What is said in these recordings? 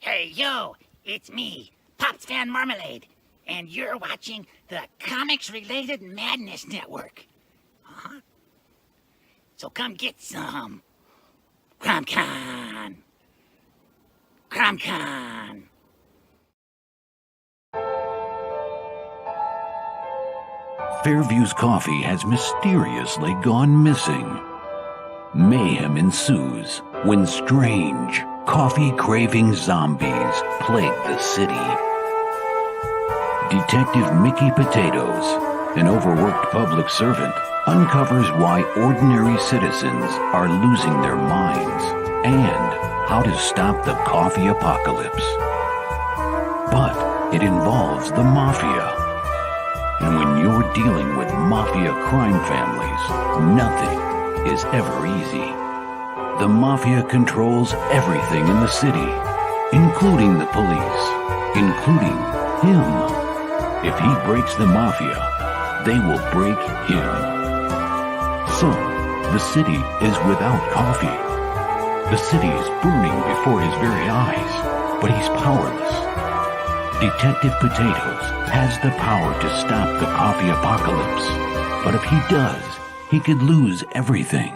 Hey, yo, it's me, Pops Van Marmalade, and you're watching the Comics-Related Madness Network. Huh? So come get some. CromCon. CromCon. Fairview's coffee has mysteriously gone missing. Mayhem ensues when strange, coffee-craving zombies plague the city. Detective Mickey Potatoes, an overworked public servant, uncovers why ordinary citizens are losing their minds and how to stop the coffee apocalypse. But it involves the mafia. And when you're dealing with mafia crime families, nothing is ever easy. The mafia controls everything in the city, including the police, including him. If he breaks the mafia, they will break him. So, the city is without coffee. The city is burning before his very eyes, but he's powerless. Detective Potatoes has the power to stop the coffee apocalypse, but if he does, he could lose everything.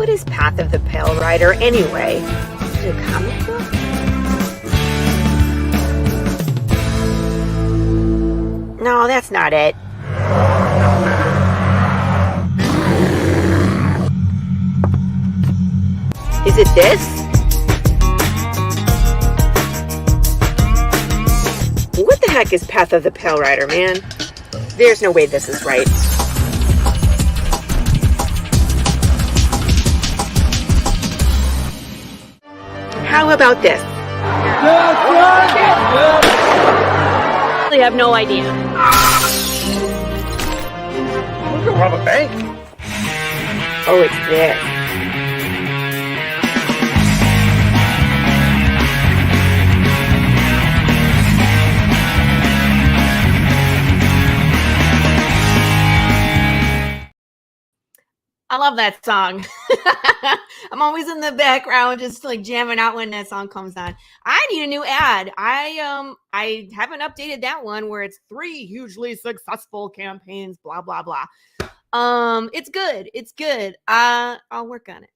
What is Path of the Pale Rider anyway? Is it a comic book? No, that's not it. Is it this? What the heck is Path of the Pale Rider, man? There's no way this is right. How about this? I have no idea. We're gonna rob a bank. Oh, it's this. I love that song. I'm always in the background just like jamming out when that song comes on. I need a new ad. I haven't updated that one where it's 3 hugely successful campaigns, blah, blah, blah. It's good. It's good. I'll work on it.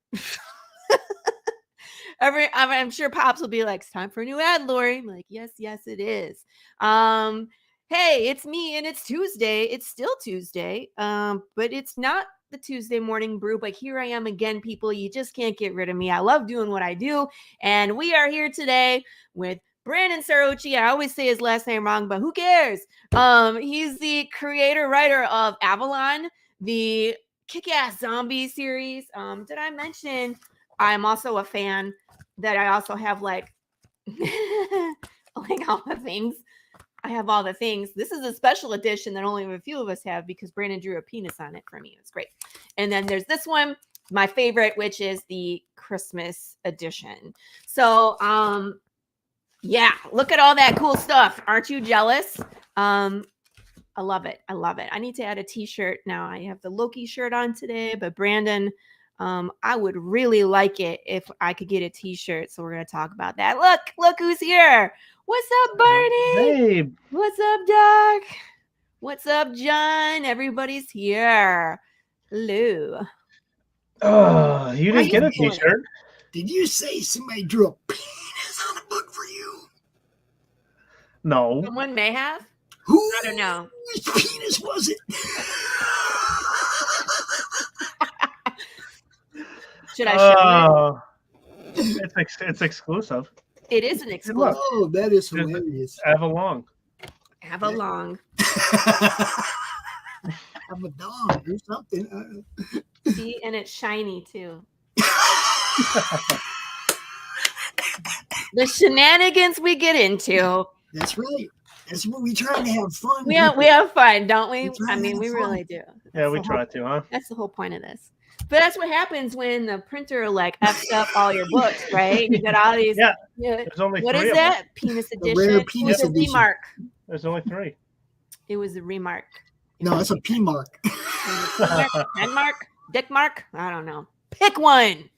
I'm sure Pops will be like, it's time for a new ad, Laurie. I'm like, yes, it is. Hey, it's me and it's Tuesday. It's still Tuesday. But it's not the Tuesday morning brew, but here I am again, people. You just can't get rid of me. I love doing what I do. And we are here today with Brandon Starocci. I always say his last name wrong, but who cares? He's the creator, writer of Avalon, the kick-ass zombie series. Did I mention I'm also a fan that I also have like all the things? I have all the things. This is a special edition that only a few of us have because Brandon drew a penis on it for me. It's great. And then there's this one, my favorite, which is the Christmas edition. So, yeah, look at all that cool stuff. Aren't you jealous? I love it. I love it. I need to add a t-shirt now. I have the Loki shirt on today, but Brandon, I would really like it if I could get a t-shirt. So we're going to talk about that. Look who's here. What's up, Barney? Hey. What's up, Doc? What's up, John? Everybody's here. Hello. Oh, you didn't get a t-shirt. Did you say somebody drew a penis on a book for you? No. Someone may have. Who? I don't know. Whose penis was it? Should I show it? It's exclusive. It is an exclusive. Oh, that is hilarious. Avalon. Avalon. Avalon or something. See, and it's shiny too. The shenanigans we get into. That's right. That's what we try to have fun. We have fun, don't we? I mean, we really do. Yeah, we try to, huh? That's the whole point of this. But that's what happens when the printer like F's up all your books, right? You got all these. Yeah. There's only what 3 is of that? them. Penis The edition. rare penis it was a edition. remark. There's only 3. It was a remark. No, it's a P mark. Pen mark? Dick mark? I don't know. Pick one.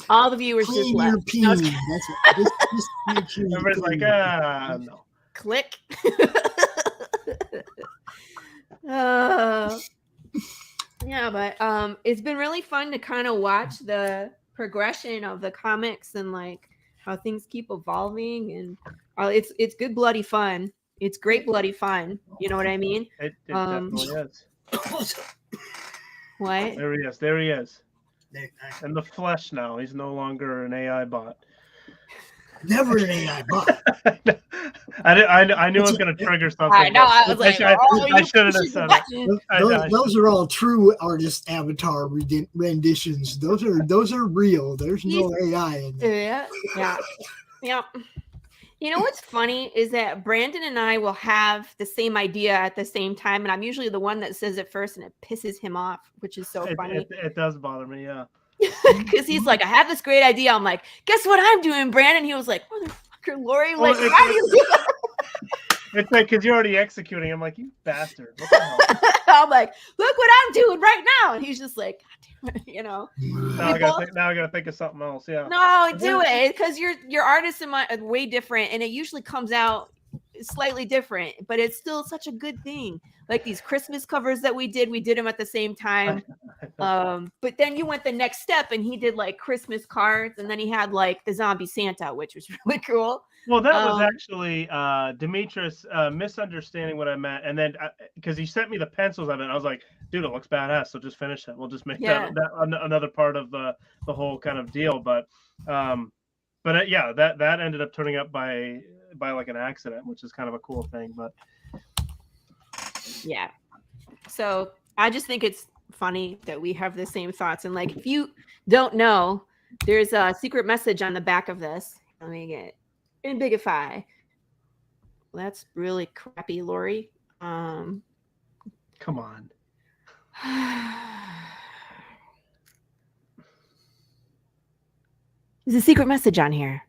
All the viewers just Clean left. your penis. That's it. Just make sure you Everybody's clean like, no. Click. Yeah, but it's been really fun to kind of watch the progression of the comics and like how things keep evolving, and it's good bloody fun. It's great bloody fun. You know what I mean? It definitely is. What? There he is. There he is. There, In the flesh now. He's no longer an AI bot. never an AI bot. I knew it was going to trigger something. I know. I was like, I shouldn't have said it. Those are all true artist avatar renditions. Those are real. There's no AI in there. Yeah. You know what's funny is that Brandon and I will have the same idea at the same time, and I'm usually the one that says it first, and it pisses him off, which is so funny. It does bother me, yeah. Because he's like, I have this great idea. I'm like, guess what I'm doing, Brandon? He was like, motherfucker, Laurie, like, how do you do that? It's like, because you're already executing. I'm like, you bastard. What the hell? I'm like, look what I'm doing right now. And he's just like, God damn it, you know. Now I gotta think of something else. Yeah. No, do it, because your artists are way different, and it usually comes out slightly different, but it's still such a good thing. Like these Christmas covers that we did them at the same time. But then you went the next step and he did like Christmas cards, and then he had like the zombie Santa, which was really cool. Well, that was actually Demetrius misunderstanding what I meant, and then because he sent me the pencils of it, I was like, "Dude, it looks badass." So just finish it. We'll just make that another part of the whole kind of deal. But yeah, that ended up turning up by like an accident, which is kind of a cool thing. But yeah, so I just think it's funny that we have the same thoughts. And like, if you don't know, there's a secret message on the back of this. Let me get in Bigify. Well, that's really crappy, Laurie. Come on. There's a secret message on here.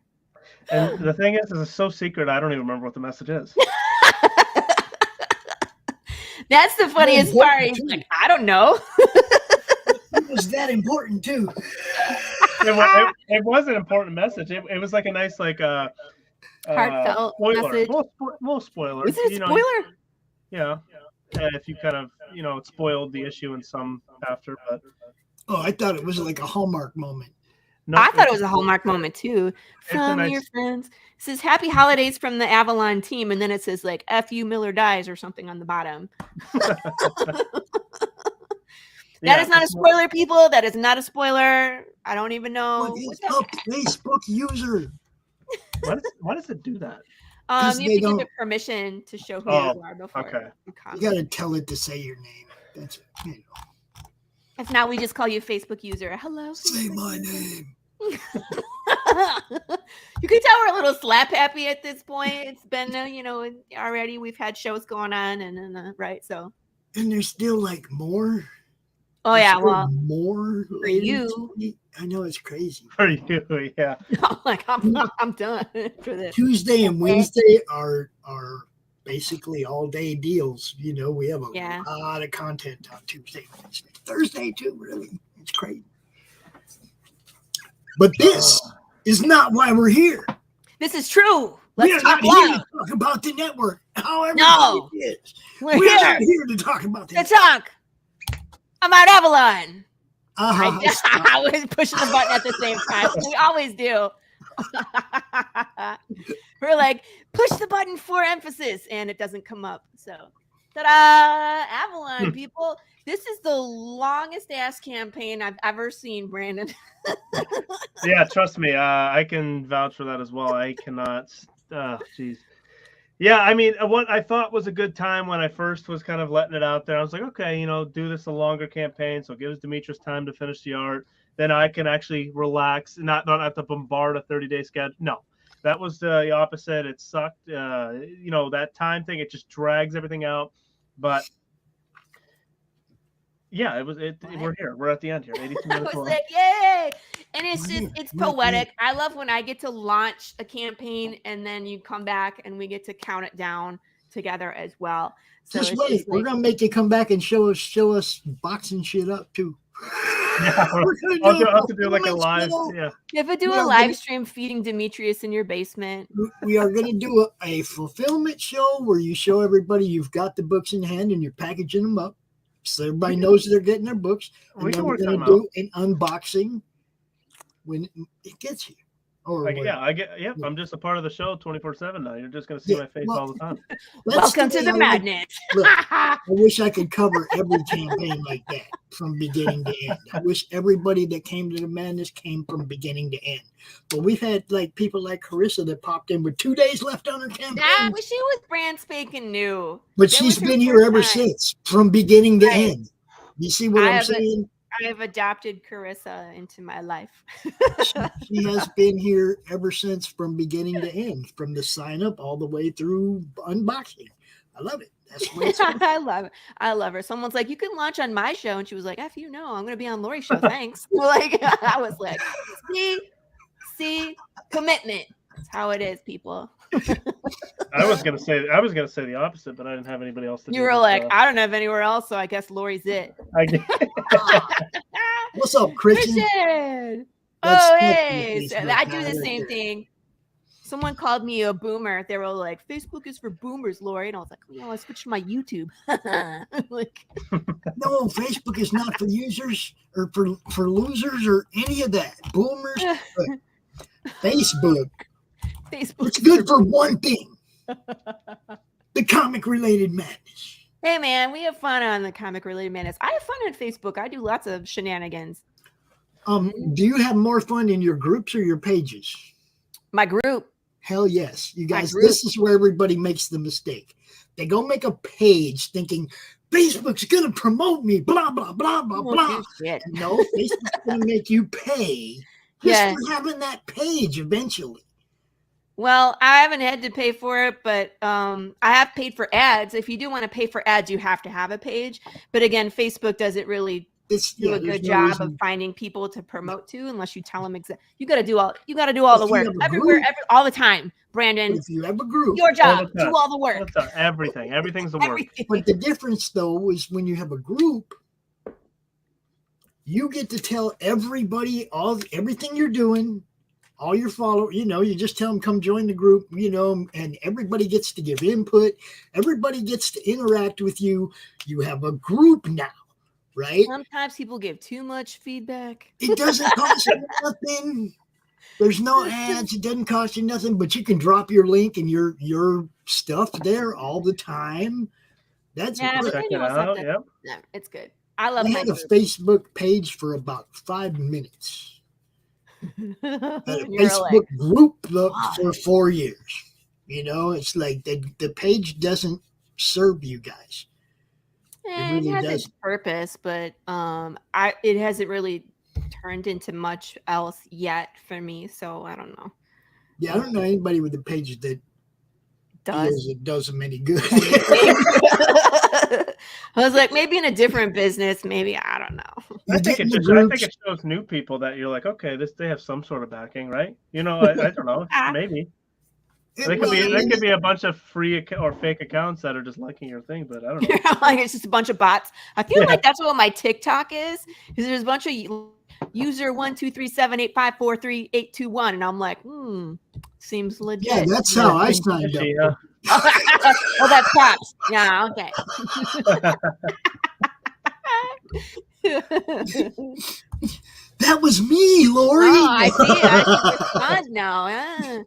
And the thing is it's so secret, I don't even remember what the message is. That's the funniest part. He's like, I don't know. It was that important too. It was an important message. It was like a nice heartfelt message. Little spoiler. Is it a spoiler? Yeah. If you kind of it spoiled the issue in some after, but I thought it was like a Hallmark moment. No, I thought it was a Hallmark moment too. From your friends. It says happy holidays from the Avalon team, and then it says like F you Miller dies or something on the bottom. That is not a spoiler, people. That is not a spoiler. I don't even know. Facebook user. Why does it do that? You have to give it permission to show who you are before. Okay. You gotta tell it to say your name. That's it. If not, we just call you Facebook user. Hello. Say my name. You can tell we're a little slap happy at this point. It's been, already we've had shows going on and right. So. And there's still like more. Oh yeah, well, more for you. I know it's crazy. For you, yeah. I'm done for this. Tuesday and Wednesday are basically all day deals. We have a lot of content on Tuesday and Wednesday. Thursday too, really. It's crazy. But this is not why we're here. This is true. We're not here to talk about the network. However, it is. We're not here to talk about the talk about Avalon. Uh-huh. I was pushing the button at the same time. We always do. We're like, push the button for emphasis, and it doesn't come up. So, ta-da! Avalon, people. This is the longest ass campaign I've ever seen, Brandon. Yeah, trust me. I can vouch for that as well. I cannot. Jeez. Yeah, I mean, what I thought was a good time when I first was kind of letting it out there, I was like, okay, do this a longer campaign, so it gives Demetrius time to finish the art. Then I can actually relax, not have to bombard a 30-day schedule. No, that was the opposite. It sucked. That time thing, it just drags everything out. But yeah, we're here. We're at the end here. 82 minutes long. Like, yay! And it's poetic. I love when I get to launch a campaign and then you come back and we get to count it down together as well. So just wait. We're gonna make you come back and show us boxing shit up too. Yeah, I'll have to do like a live. Yeah. You have to do a live stream feeding Demetrius in your basement. We are going to do a fulfillment show where you show everybody you've got the books in hand and you're packaging them up, so everybody knows they're getting their books. And then we're going to do an unboxing when it gets here. I'm just a part of the show 24/7 now. You're just going to see my face all the time. Welcome to the madness. Look, I wish I could cover every campaign like that from beginning to end. I wish everybody that came to the madness came from beginning to end. But we've had like people like Carissa that popped in with 2 days left on her campaign. Yeah, but she was brand spanking new. But she's been here ever since, from beginning to end. You see what I'm saying? I have adopted Carissa into my life. She has been here ever since, from beginning to end, from the sign up all the way through unboxing. I love it. That's what it's I love it. I love her. Someone's like, you can launch on my show. And she was like, F you know, I'm going to be on Laurie's show. Thanks. I was like, see, commitment. That's how it is, people. I was gonna say the opposite, but I didn't have anybody else to do. You were like, I don't have anywhere else, so I guess Laurie's it. I did. What's up, Christian? Oh, hey. So I do the same thing. Someone called me a boomer. They were like, Facebook is for boomers, Laurie. And I was like, I switched to my YouTube. Like, no, Facebook is not for users or for losers or any of that. Boomers. Facebook. It's good for one thing. The comic related madness. Hey man, we have fun on the comic related madness. I have fun on Facebook. I do lots of shenanigans. Do you have more fun in your groups or your pages? My group. Hell yes. You guys, this is where everybody makes the mistake. They go make a page thinking Facebook's gonna promote me, blah blah blah blah blah. No, Facebook's gonna make you pay just for having that page eventually. Well, I haven't had to pay for it, but I have paid for ads. If you do want to pay for ads, you have to have a page. But again, Facebook doesn't really do a good job of finding people to promote to unless you tell them exactly. You got to do all the work everywhere, all the time. Brandon, if you have a group, your job, do all the work. Everything's the work. But the difference, though, is when you have a group, you get to tell everybody everything you're doing. All your followers, you just tell them, come join the group, and everybody gets to give input. Everybody gets to interact with you. You have a group now, right? Sometimes people give too much feedback. It doesn't cost you nothing. There's no ads. It doesn't cost you nothing, but you can drop your link and your stuff there all the time. That's good. Check it out. Yep. Yeah, it's good. I love. I had a Facebook page for about 5 minutes. At a Facebook group for 4 years. It's like the page doesn't serve you guys. It has its purpose, but it hasn't really turned into much else yet for me. So I don't know. Yeah, I don't know anybody with a page that does them any good. I was like, maybe in a different business, maybe, I don't know. I think it shows new people that you're like, okay, they have some sort of backing, right? I don't know, maybe. There could be a bunch of free or fake accounts that are just liking your thing, but I don't know. Like it's just a bunch of bots. I feel like that's what my TikTok is there's a bunch of user 12378543821, and I'm like, seems legit. Yeah, that's how I signed up. Oh, that's props. Yeah, okay. That was me, Laurie. Oh, I see it. I respond now. Yeah.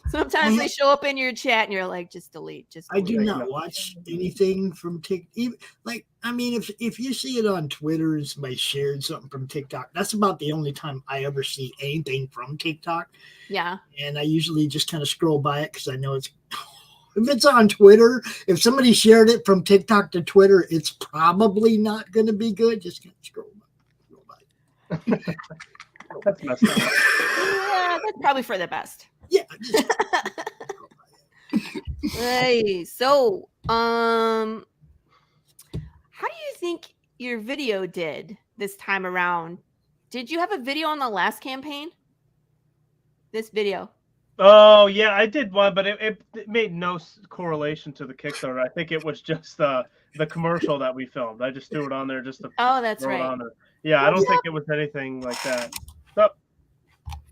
Sometimes they show up in your chat and you're like, just delete. I do not watch anything from TikTok. If you see it on Twitter and somebody shared something from TikTok, that's about the only time I ever see anything from TikTok. Yeah. And I usually just kind of scroll by it because I know if it's on Twitter, if somebody shared it from TikTok to Twitter, it's probably not going to be good. Just kind of scroll by. That's messed up. Yeah, that's probably for the best. Yeah. Hey, so how do you think your video did this time around? Did you have a video on the last campaign? This video. Oh yeah, I did one, but it made no correlation to the Kickstarter. I think it was just the commercial that we filmed. I just threw it on there just to that's throw right. it on there. Yeah, I don't think it was anything like that. So,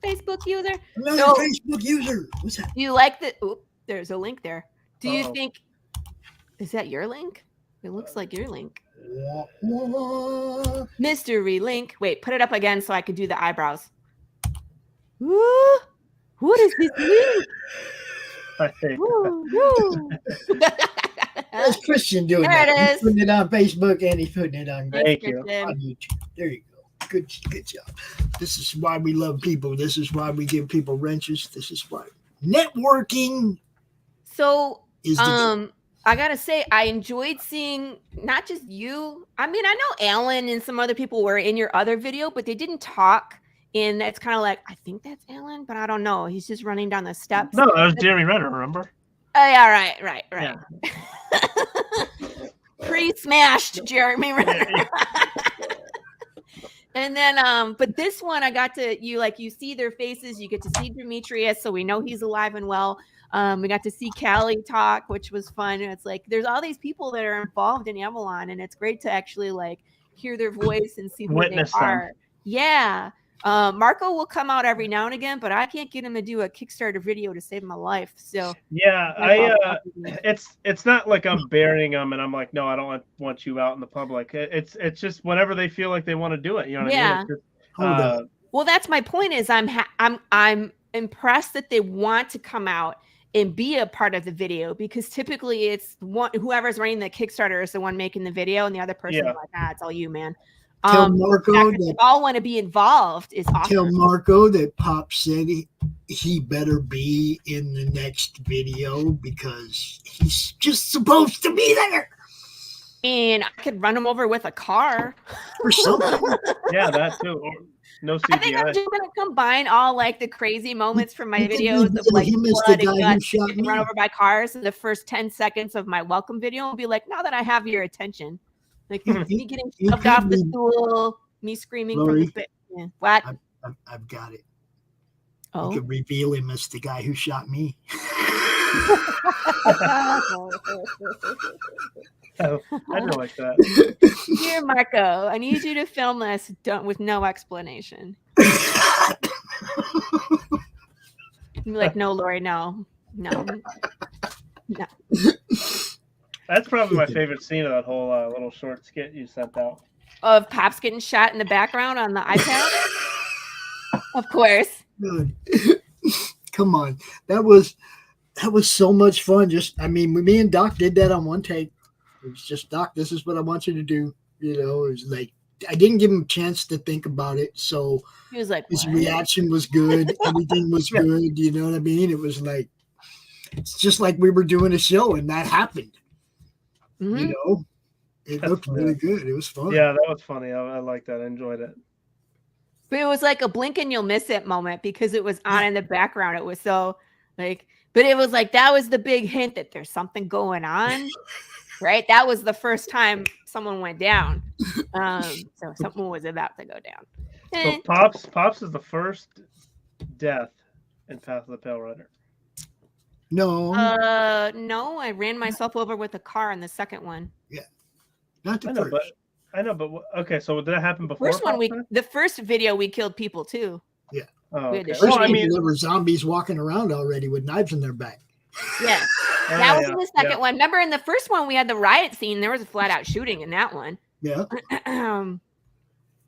Facebook user. Another Facebook user. What's that? You like the? Oop, there's a link there. Do you think? Is that your link? It looks like your link. Mystery link. Wait, put it up again so I could do the eyebrows. Ooh, what is this link? That's Christian doing there that. It is. He's putting it on Facebook and he's putting it on YouTube. There you go. Good job. This is why we love people. This is why we give people wrenches. This is why networking. So, I gotta say, I enjoyed seeing not just you. I mean, I know Alan and some other people were in your other video, but they didn't talk. And it's kind of like, I think that's Alan, but I don't know. He's just running down the steps. No, that was Jeremy Renner, remember? Oh, yeah, right. Yeah. Pre-smashed Jeremy Renner. And then, but this one, I got to, you see their faces. You get to see Demetrius, so we know he's alive and well. We got to see Callie talk, which was fun. And it's like, there's all these people that are involved in Avalon, and it's great to actually hear their voice and see who Witness they are. them. Yeah. Marco will come out every now and again, but I can't get him to do a Kickstarter video to save my life. So yeah, it's not like I'm burying them and I'm like, no, I don't want you out in the public. It's just whenever they feel like they want to do it. You know what I mean? It's just, well, that's my point. Is I'm impressed that they want to come out and be a part of the video, because typically it's whoever's running the Kickstarter is the one making the video, and the other person is like, it's all you, man. Tell Marco that all want to be involved is awesome. Tell Marco that Pop said he better be in the next video because he's just supposed to be there. And I could run him over with a car or something. Yeah, that too. Or no CGI. I think I'm just gonna combine all like the crazy moments from my videos of like blood and guts and run over by cars in the first 10 seconds of my welcome video and be like, now that I have your attention. Like me getting shoved off the stool, me screaming Laurie, from the yeah. What? I've got it. Oh, you could reveal him as the guy who shot me. Oh, I don't like that. Here, Marco, I need you to film this with no explanation. You're like, no, Laurie, no. That's probably my favorite scene of that whole little short skit you sent out. Of Pops getting shot in the background on the iPad? Of course. Dude. Come on. That was so much fun. Me and Doc did that on one take. It was just, Doc, this is what I want you to do. You know, it was like, I didn't give him a chance to think about it. So he was like, his reaction was good. Everything was good. You know what I mean? It was like, it's just like we were doing a show and that happened. Mm-hmm. You know, it looked really good. It was fun. Yeah, that was funny. I liked that. I enjoyed it. But it was like a blink and you'll miss it moment because it was on in the background. It was so like, but it was like, that was the big hint that there's something going on, right? That was the first time someone went down. So something was about to go down. So Pops is the first death in Path of the Pale Rider. No. No, I ran myself over with a car on the second one. Yeah. Not the first. I know, but okay, so did that happen before? The first video we killed people too. Yeah. Oh, okay. There were zombies walking around already with knives in their back. Yeah. That was in the second one. Remember in the first one we had the riot scene, there was a flat out shooting in that one. Yeah.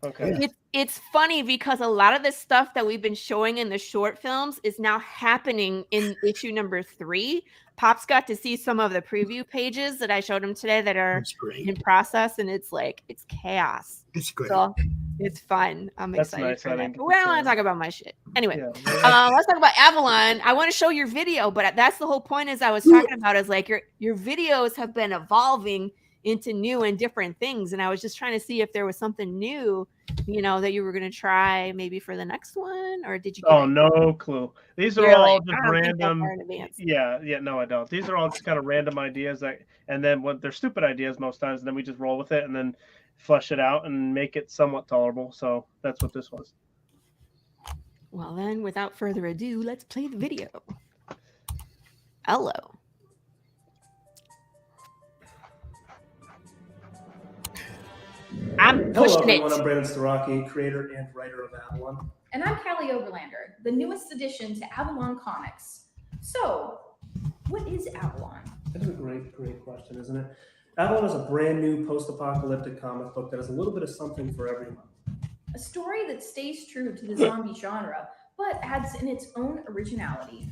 Okay. It's funny because a lot of the stuff that we've been showing in the short films is now happening in issue number 3. Pop's got to see some of the preview pages that I showed him today that are in process, and it's like, it's chaos. It's great. So it's fun. I'm excited for that. But we don't want to talk about my shit. Anyway, let's talk about Avalon. I want to show your video, but that's the whole point is I was talking about is like your videos have been evolving into new and different things. And I was just trying to see if there was something new, you know, that you were going to try maybe for the next one, or did you? No clue. These are all just random. Yeah, no, I don't. These are all just kind of random ideas and then when they're stupid ideas most times, and then we just roll with it and then flesh it out and make it somewhat tolerable. So that's what this was. Well, then, without further ado, let's play the video. Hello. I'm pushing it. I'm Brandon Starocci, creator and writer of Avalon. And I'm Callie Overlander, the newest addition to Avalon Comics. So, what is Avalon? That's a great question, isn't it? Avalon is a brand new post-apocalyptic comic book that has a little bit of something for everyone. A story that stays true to the zombie genre, but adds in its own originality.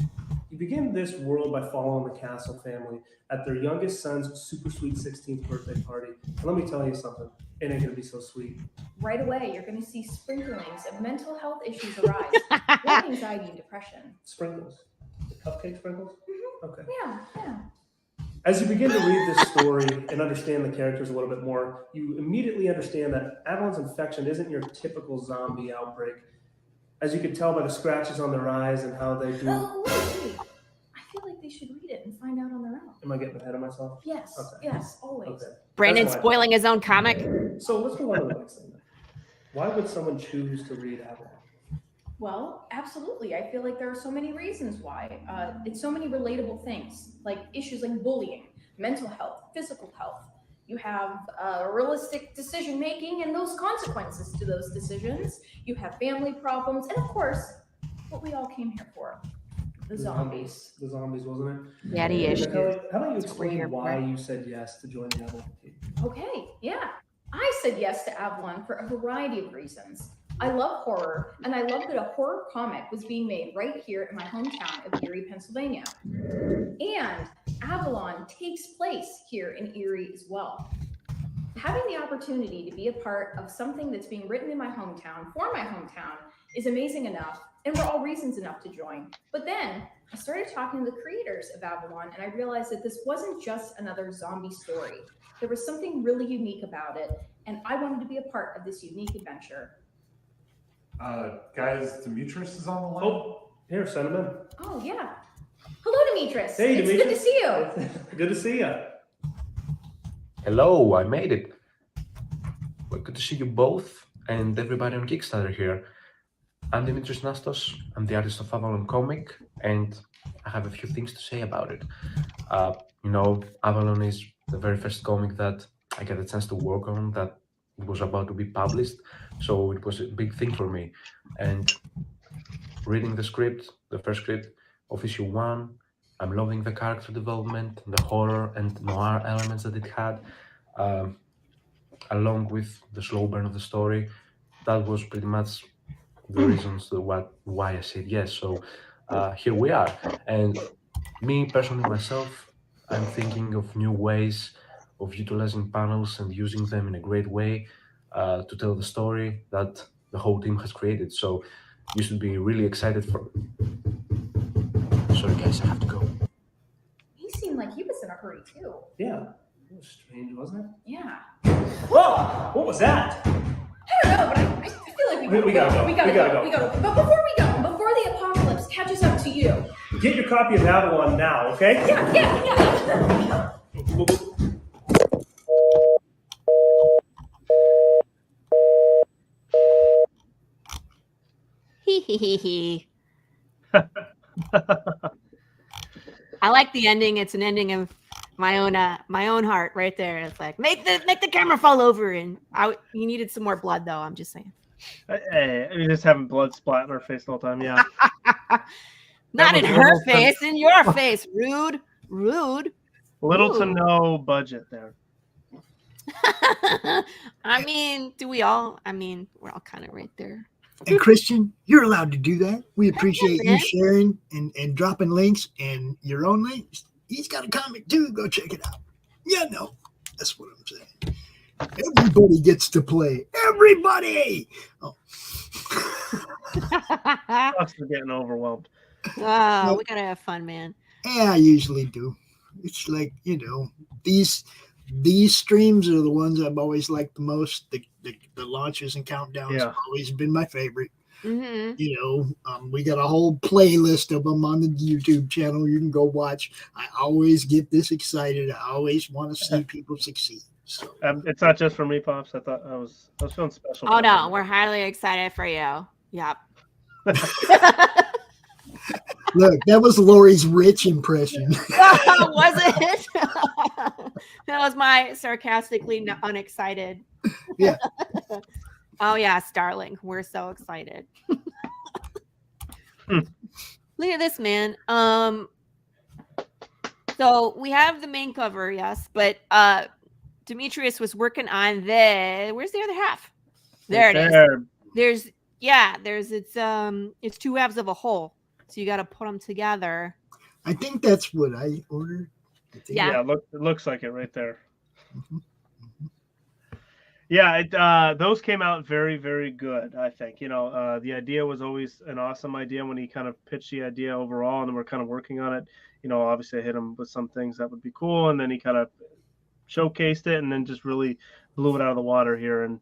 You begin this world by following the Castle family at their youngest son's super sweet 16th birthday party. And let me tell you something, it ain't gonna be so sweet. Right away, you're gonna see sprinklings of mental health issues arise, like anxiety and depression. Sprinkles? The cupcake sprinkles? Mm-hmm. Okay. Yeah. As you begin to read this story and understand the characters a little bit more, you immediately understand that Avalon's infection isn't your typical zombie outbreak. As you can tell by the scratches on their eyes and how they do. Oh, wait. I feel like they should read it and find out on their own. Am I getting ahead of myself? Yes. Okay. Yes, always. Okay. Brandon spoiling his own comic. So let's move on to the next thing. Why would someone choose to read Avalon? Well, absolutely. I feel like there are so many reasons why. It's so many relatable things, like issues like bullying, mental health, physical health. You have realistic decision making and those consequences to those decisions. You have family problems, and of course, what we all came here for. The zombies. The zombies, wasn't it? Daddy issues. How about you That's what we're here explain why for. you said yes to join the Avalon team? Okay, yeah. I said yes to Avalon for a variety of reasons. I love horror, and I love that a horror comic was being made right here in my hometown of Erie, Pennsylvania. And Avalon takes place here in Erie as well. Having the opportunity to be a part of something that's being written in my hometown, for my hometown, is amazing enough, and were all reasons enough to join. But then I started talking to the creators of Avalon, and I realized that this wasn't just another zombie story. There was something really unique about it, and I wanted to be a part of this unique adventure. Guys, Demetrius is on the line. Oh, here, send him in. Oh, yeah. Hello, Demetrius. Hey, it's Demetrius. good to see you. Good to see you. Hello, I made it. Well, good to see you both and everybody on Kickstarter here. I'm Dimitris Nastos. I'm the artist of Avalon comic, and I have a few things to say about it. Avalon is the very first comic that I got a chance to work on that was about to be published, so it was a big thing for me. And reading the script, the first script of issue 1, I'm loving the character development, the horror and noir elements that it had, along with the slow burn of the story. That was pretty much the reasons why I said yes. So here we are. And me personally, myself, I'm thinking of new ways of utilizing panels and using them in a great way to tell the story that the whole team has created. So you should be really excited for. Sorry guys, I have to go. He seemed like he was in a hurry, too. Yeah. It was strange, wasn't it? Yeah. Whoa! What was that? I don't know, but I feel like We gotta go. We gotta go. But before we go, before the apocalypse catches up to you. Get your copy of Avalon now, okay? Yeah. Hee. I like the ending. It's an ending of my own heart right there. It's like make the camera fall over, and you needed some more blood though. I'm just saying. Hey, we just having blood splat in our face the whole time. Yeah. Not in her face, in your face. Rude. Little to no budget there. I mean, do we all? I mean, we're all kind of right there. And Christian, you're allowed to do that. We appreciate you sharing and dropping links and your own links. He's got a comic too. Go check it out. Yeah, no, that's what I'm saying. Everybody gets to play. Everybody. Oh. Us are getting overwhelmed. Oh, we gotta have fun, man. Yeah, I usually do. It's like, these streams are the ones I've always liked the most. The launches and countdowns have always been my favorite. Mm-hmm. We got a whole playlist of them on the YouTube channel. You can go watch. I always get this excited. I always want to see people succeed. So it's not just for me, Pops. I thought I was feeling special. Oh no, we're highly excited for you. Yep. Look, that was Laurie's rich impression. Was it? That was my sarcastically unexcited. Yeah. Oh yeah, Starling. We're so excited. Look at this, man. So we have the main cover, yes, but Demetrius was working on where's the other half? There it is. It's two halves of a whole. So you got to put them together. I think that's what I ordered. Yeah, it looks like it right there. Mm-hmm. Yeah, those came out very, very good, I think. The idea was always an awesome idea when he kind of pitched the idea overall, and then we're kind of working on it. Obviously I hit him with some things that would be cool, and then he kind of showcased it and then just really blew it out of the water here. And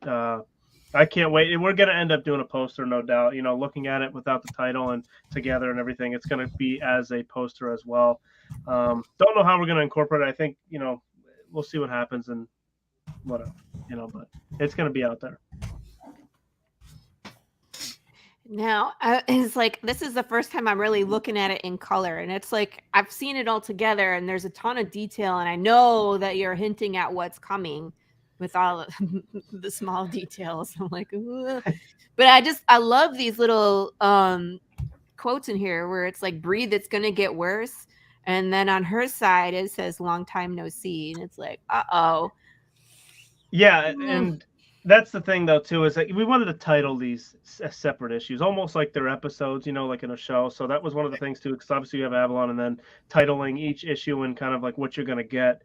I can't wait. We're going to end up doing a poster, no doubt. Looking at it without the title and together and everything, it's going to be as a poster as well. Don't know how we're going to incorporate it. I think, we'll see what happens and whatever, but it's going to be out there. Now, it's like this is the first time I'm really looking at it in color, and it's like I've seen it all together, and there's a ton of detail, and I know that you're hinting at what's coming with all the small details. I'm like, ugh. But I love these little quotes in here where it's like, breathe, it's gonna get worse, and then on her side it says long time no see, and it's like, uh-oh. Yeah, and that's the thing though too, is that we wanted to title these separate issues, almost like they're episodes, you know, like in a show. So that was one of the things too, because obviously you have Avalon, and then titling each issue and kind of like what you're going to get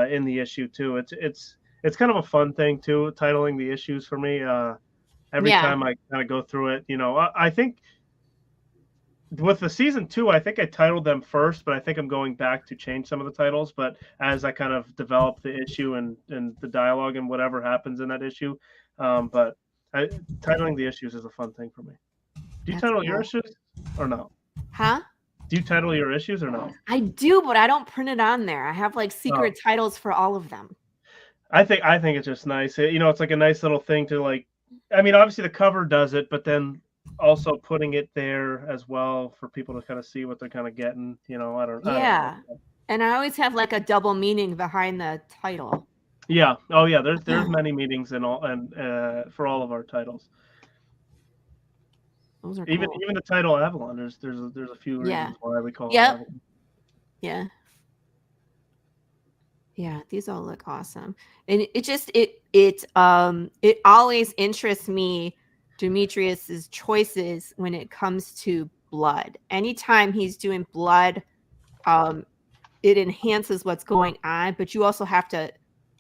in the issue too. It's kind of a fun thing too, titling the issues for me. Every time I kind of go through it, you know, I think with the season 2, I think I titled them first, but I think I'm going back to change some of the titles. But as I kind of develop the issue and the dialogue and whatever happens in that issue, but titling the issues is a fun thing for me. Do you title your issues or no? Huh? Do you title your issues or no? I do, but I don't print it on there. I have like secret titles for all of them. I think it's just nice. You know, it's like a nice little thing to like. I mean, obviously the cover does it, but then also putting it there as well for people to kind of see what they're kind of getting, you know. I don't know. And I always have like a double meaning behind the title. Yeah. Oh yeah, there's many meanings in all, and for all of our titles. Those are even cool. Even the title Avalon, there's a few reasons why we call it Avalon. Yeah, these all look awesome. And it always interests me, Demetrius's choices when it comes to blood. Anytime he's doing blood, it enhances what's going on, but you also have to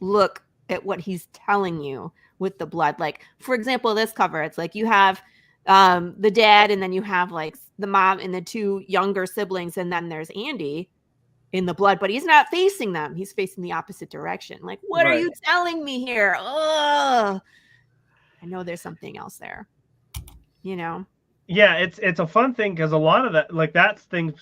look at what he's telling you with the blood. Like, for example, this cover, it's like you have the dad, and then you have like the mom and the 2 younger siblings, and then there's Andy in the blood, but he's not facing them. He's facing the opposite direction. Like, what are you telling me here? Oh, I know there's something else there, you know? Yeah, it's a fun thing because a lot of that, like that thing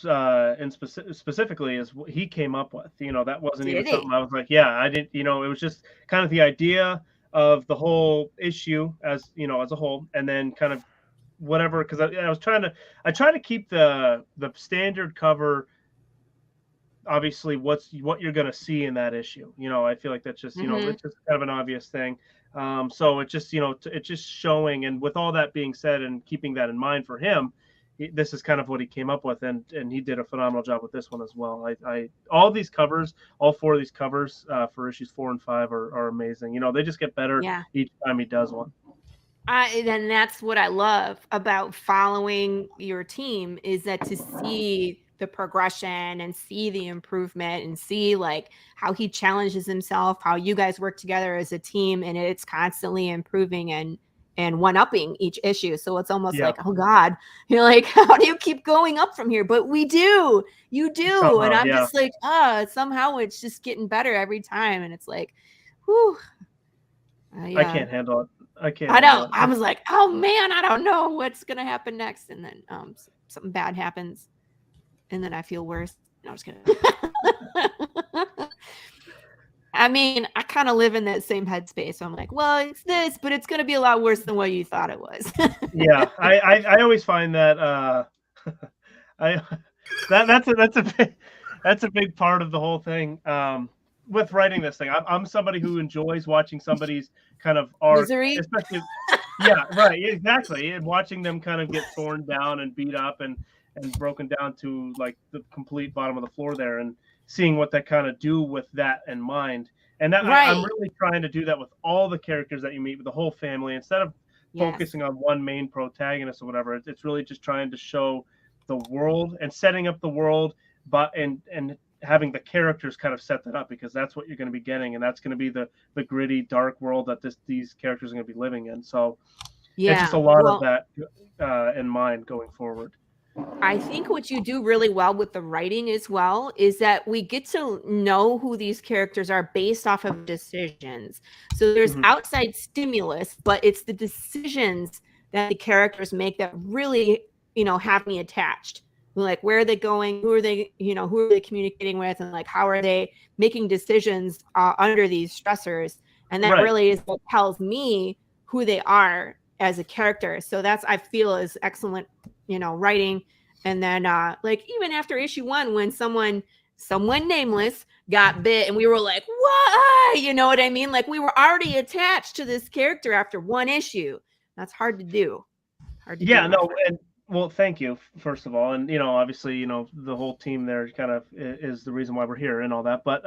specifically is what he came up with. You know, that wasn't even something I was like, yeah, I didn't, you know, it was just kind of the idea of the whole issue as, you know, as a whole, and then kind of whatever, because I try to keep the standard cover, obviously what you're going to see in that issue. You know, I feel like that's just, you know, it's just kind of an obvious thing. So it's just, you know, it's just showing, and with all that being said and keeping that in mind for him, this is kind of what he came up with, and he did a phenomenal job with this one as well. All these covers, all 4 of these covers for issues 4 and 5 are amazing. You know, they just get better each time he does one. And that's what I love about following your team, is that to see the progression and see the improvement and see like how he challenges himself, how you guys work together as a team, and it's constantly improving and one-upping each issue. So it's almost like, oh God, you're like, how do you keep going up from here? But you do. Somehow, and I'm just like, somehow it's just getting better every time. And it's like, whew. I can't handle it. I know. I was like, oh man, I don't know what's gonna happen next. And then something bad happens, and then I feel worse. No, I'm just kidding. I mean, I kind of live in that same headspace. So I'm like, well, it's this, but it's going to be a lot worse than what you thought it was. Yeah, I always find that that's a big part of the whole thing with writing this thing. I'm somebody who enjoys watching somebody's kind of arc, misery. Especially, yeah, right, exactly, and watching them kind of get torn down and beat up and broken down to like the complete bottom of the floor there, and seeing what they kind of do with that in mind. And that I'm really trying to do that with all the characters that you meet, with the whole family, instead of focusing on one main protagonist or whatever. It's really just trying to show the world and setting up the world, but and having the characters kind of set that up, because that's what you're going to be getting, and that's going to be the gritty, dark world that these characters are going to be living in. So it's just a lot of that in mind going forward. I think what you do really well with the writing as well is that we get to know who these characters are based off of decisions. So there's outside stimulus, but it's the decisions that the characters make that really, you know, have me attached. Like, where are they going? Who are they communicating with? And like, how are they making decisions under these stressors? And that really is what tells me who they are as a character. So that's, I feel, is excellent, writing. And then like even after issue 1, when someone nameless got bit and we were like, why? You know what I mean? Like we were already attached to this character after 1 issue. That's hard to do. Well, thank you, first of all. And, obviously, the whole team there kind of is the reason why we're here and all that. But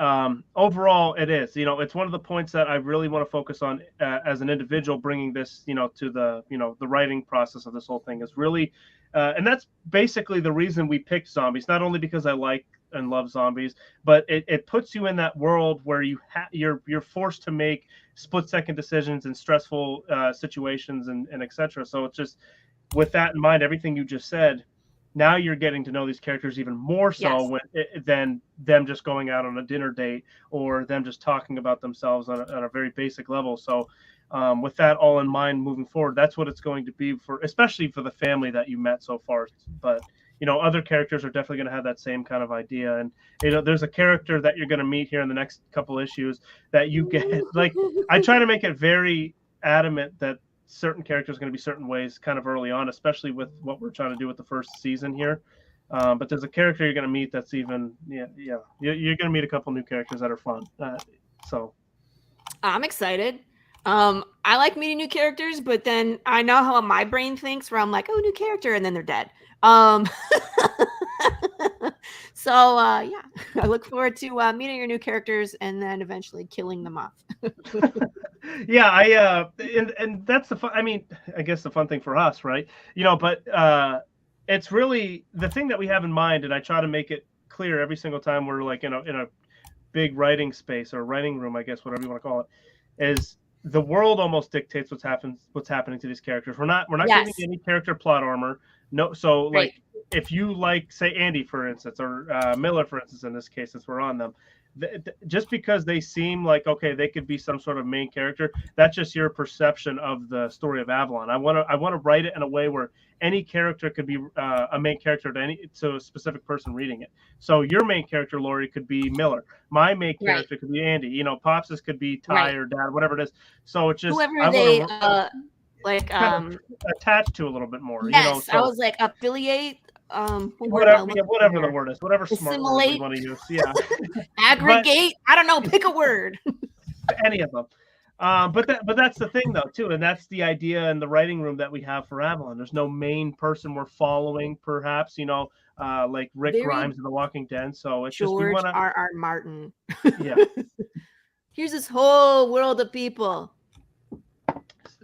overall, it is, it's one of the points that I really want to focus on as an individual, bringing this, to the, the writing process of this whole thing is really, and that's basically the reason we picked zombies, not only because I like and love zombies, but it puts you in that world where you're forced to make split-second decisions in stressful situations and etc. So it's just, with that in mind, everything you just said, now you're getting to know these characters even more so than them just going out on a dinner date or them just talking about themselves on a very basic level. So with that all in mind, moving forward, that's what it's going to be especially for the family that you met so far. But other characters are definitely going to have that same kind of idea. And there's a character that you're going to meet here in the next couple issues that you get. Like, I try to make it very adamant that certain characters are going to be certain ways kind of early on, especially with what we're trying to do with the first season here. But there's a character you're going to meet that's even, you're going to meet a couple new characters that are fun. So I'm excited. I like meeting new characters, but then I know how my brain thinks, where I'm like, oh, new character, and then they're dead. So I look forward to meeting your new characters and then eventually killing them off. And that's the fun. I mean, I guess the fun thing for us, right? But it's really the thing that we have in mind, and I try to make it clear every single time we're like in a big writing space or writing room, I guess, whatever you want to call it, is the world almost dictates what's happening to these characters. We're not giving any character plot armor. No, so like if you like, say, Andy, for instance, or Miller, for instance, in this case, since we're on them, just because they seem like, okay, they could be some sort of main character, that's just your perception of the story of Avalon. I want to write it in a way where any character could be a main character to a specific person reading it. So your main character, Laurie, could be Miller. My main character could be Andy. Pops's could be Ty or Dad, whatever it is. So it's just whoever they attached to a little bit more. Yes, I was like affiliate. Whatever the word is, whatever smart word you want to use. Yeah. Aggregate. I don't know. Pick a word. Any of them. But that's the thing though too, and that's the idea in the writing room that we have for Avalon. There's no main person we're following, perhaps, like Rick Grimes in The Walking Dead. So it's George just R.R. Martin. Yeah. Here's this whole world of people.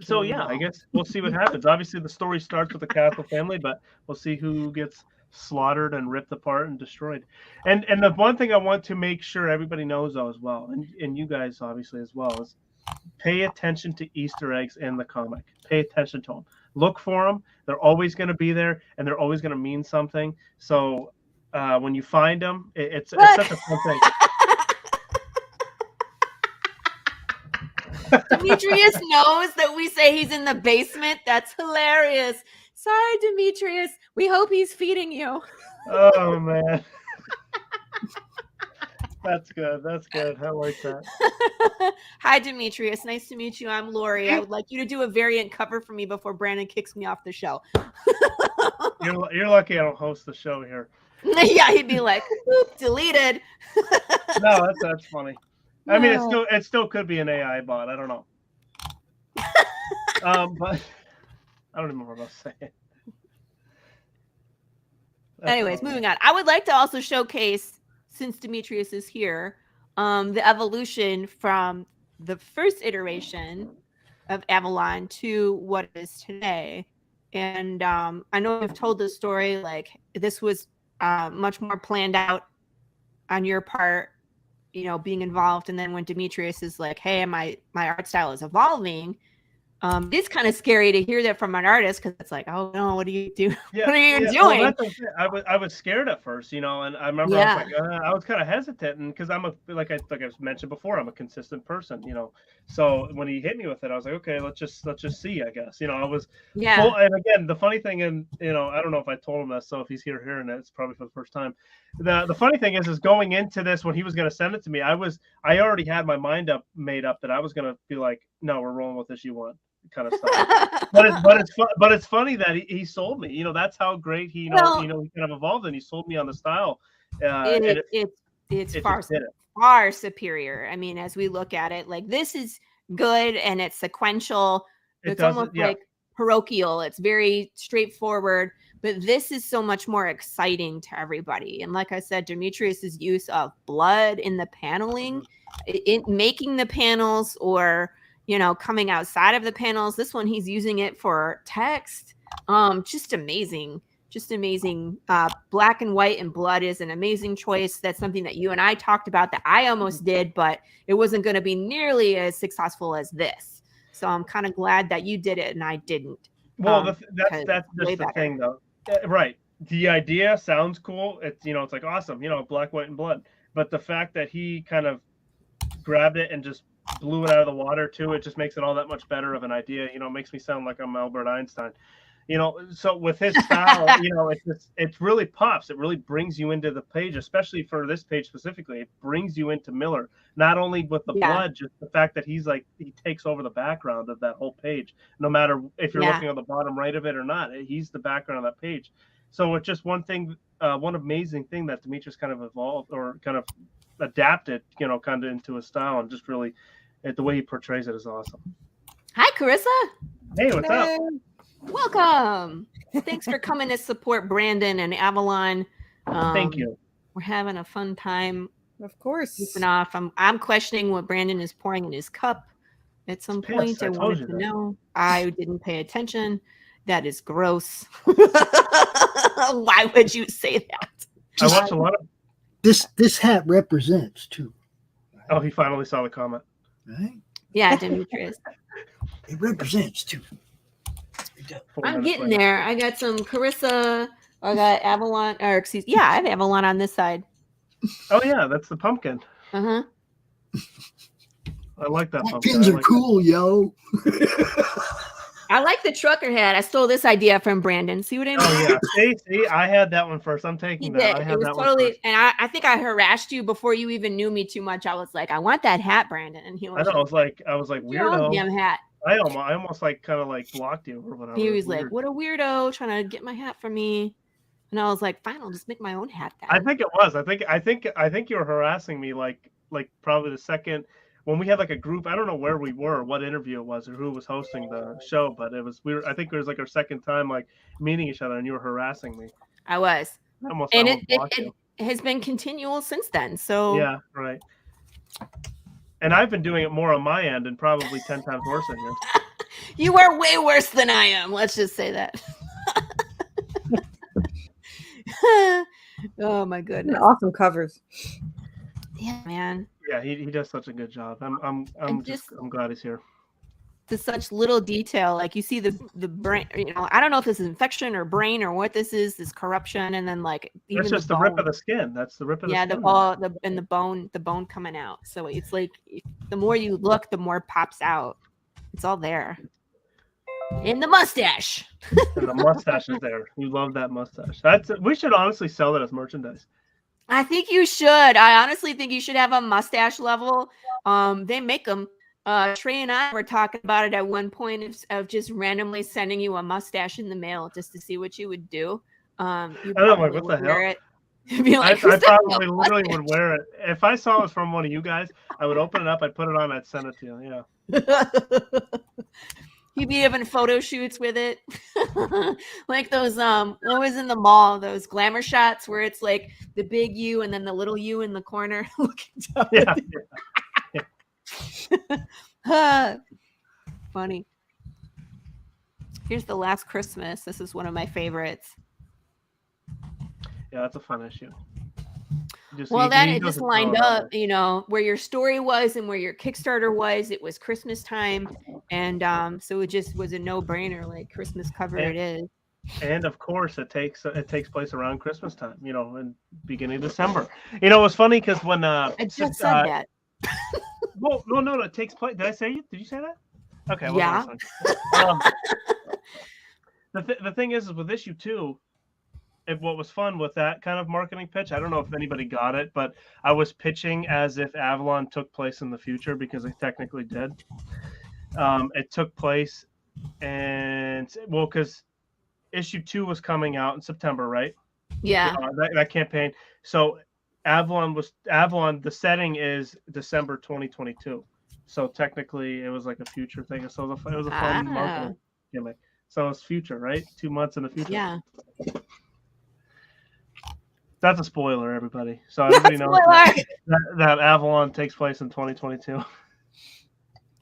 So yeah, I guess we'll see what happens. Obviously, the story starts with the Castle family, but we'll see who gets slaughtered and ripped apart and destroyed. And the one thing I want to make sure everybody knows though as well, and you guys obviously as well, is pay attention to Easter eggs in the comic. Pay attention to them. Look for them. They're always going to be there, and they're always going to mean something. So when you find them, it's such a fun thing. Demetrius knows that we say he's in the basement. That's hilarious. Sorry, Demetrius. We hope he's feeding you. Oh, man. That's good. That's good. I like that. Hi, Demetrius. Nice to meet you. I'm Laurie. I would like you to do a variant cover for me before Brandon kicks me off the show. You're lucky I don't host the show here. Yeah, he'd be like, deleted. No, that's funny. I mean, it still could be an AI bot. I don't know. But I don't even remember what I was saying. Anyways, moving on. I would like to also showcase, since Demetrius is here, the evolution from the first iteration of Avalon to what it is today. And I know I've told this story, like this was much more planned out on your part, being involved. And then when Demetrius is like, hey, my art style is evolving, it's kind of scary to hear that from an artist, because it's like, oh no, what do you do? Yeah, what are you doing? Well, I was scared at first, and I remember I was kind of hesitant, and because I'm like I mentioned before, I'm a consistent person, So when he hit me with it, I was like, okay, let's just see, I guess. I was full, and again, the funny thing, and I don't know if I told him this, so if he's hearing it, it's probably for the first time. The funny thing is going into this, when he was going to send it to me, I already had my mind made up that I was going to be like, no, we're rolling with issue 1. kind of stuff. but it's funny that he sold me. That's how great he he kind of evolved, and he sold me on the style. It's far superior. I mean, as we look at it, like this is good and it's sequential. It's almost like parochial. It's very straightforward, but this is so much more exciting to everybody. And like I said, Demetrius's use of blood in the paneling, in making the panels, or coming outside of the panels. This one, he's using it for text. Just amazing. Black and white and blood is an amazing choice. That's something that you and I talked about that I almost did, but it wasn't going to be nearly as successful as this. So I'm kind of glad that you did it and I didn't. Well, that's just the thing, though. Right. The idea sounds cool. It's it's like awesome. Black, white, and blood. But the fact that he kind of grabbed it and just blew it out of the water too, it just makes it all that much better of an idea. It makes me sound like I'm Albert Einstein. So with his style, it really pops. It really brings you into the page, especially for this page specifically. It brings you into Miller, not only with the blood, just the fact that he takes over the background of that whole page, no matter if you're looking on the bottom right of it or not. He's the background of that page. So it's just one amazing thing that Demetrius kind of evolved or kind of adapted, kind of into his style, and just really the way he portrays it is awesome. Hi, Carissa. Hey, what's up? Welcome. Thanks for coming to support Brandon and Avalon. Thank you. We're having a fun time. Of course. Keeping off. I'm questioning what Brandon is pouring in his cup. At some point, I wanted to know. I didn't pay attention. That is gross. Why would you say that? I watch a lot of this hat represents too. Oh, he finally saw the comment. Right? Yeah, Demetrius. It represents too. I'm getting there. I got some Carissa. I got Avalon, I have Avalon on this side. Oh yeah, that's the pumpkin. I like that pumpkin. Pumpkins are cool, yo. I like the trucker hat. I stole this idea from Brandon. See what I mean? Oh yeah. See, I had that one first. I'm taking that. It was totally, and I think I harassed you before you even knew me too much. I was like, I want that hat, Brandon, and he was. I was like weirdo. Damn hat. I almost kind of blocked you or whatever. He was like, "What a weirdo trying to get my hat from me," and I was like, "Fine, I'll just make my own hat." Then. I think it was. I think you were harassing me like probably the second when we had a group. I don't know where we were, what interview it was, or who was hosting the show, but it was I think it was our second time meeting each other, and you were harassing me. I was. It has been continual since then. So yeah, right. And I've been doing it more on my end and probably 10 times worse than yours. You are way worse than I am. Let's just say that. Oh my goodness. Awesome covers. Yeah, man. Yeah, he does such a good job. I'm glad he's here. To such little detail, like you see the brain. I don't know if this is infection or brain or what this is. This corruption, and then even it's just the rip of the skin. That's the rip of the skin. Yeah, the bone coming out. So it's like the more you look, the more pops out. It's all there. In the mustache. And the mustache is there. You love that mustache. We should honestly sell that as merchandise. I think you should. I honestly think you should have a mustache level. They make them. Trey and I were talking about it at one point of just randomly sending you a mustache in the mail just to see what you would do. I know, what the hell? I probably literally would wear it. If I saw it was from one of you guys, I would open it up, I'd put it on, I'd send it to you. Yeah. You'd be having photo shoots with it. Like those what was in the mall, those glamour shots where it's like the big you and then the little you in the corner looking down. Yeah. Funny. Here's The Last Christmas. This is one of my favorites. Yeah, that's a fun issue. It just lined up, where your story was and where your Kickstarter was. It was Christmas time, and so it just was a no-brainer, like Christmas cover it is. And of course, it takes place around Christmas time, in beginning of December. It was funny because when I just said that. Well, no, it takes place. Did I say it? Did you say that? Okay. Well, yeah. The thing is with issue 2, what was fun with that kind of marketing pitch, I don't know if anybody got it, but I was pitching as if Avalon took place in the future because it technically did. It took place and well, because issue 2 was coming out in September, right? Yeah. That campaign. So Avalon. The setting is December 2022. So technically, it was like a future thing. So it was a fun marketing gimmick. So it's future, right? 2 months in the future. Yeah. That's a spoiler, everybody. So everybody knows that Avalon takes place in 2022.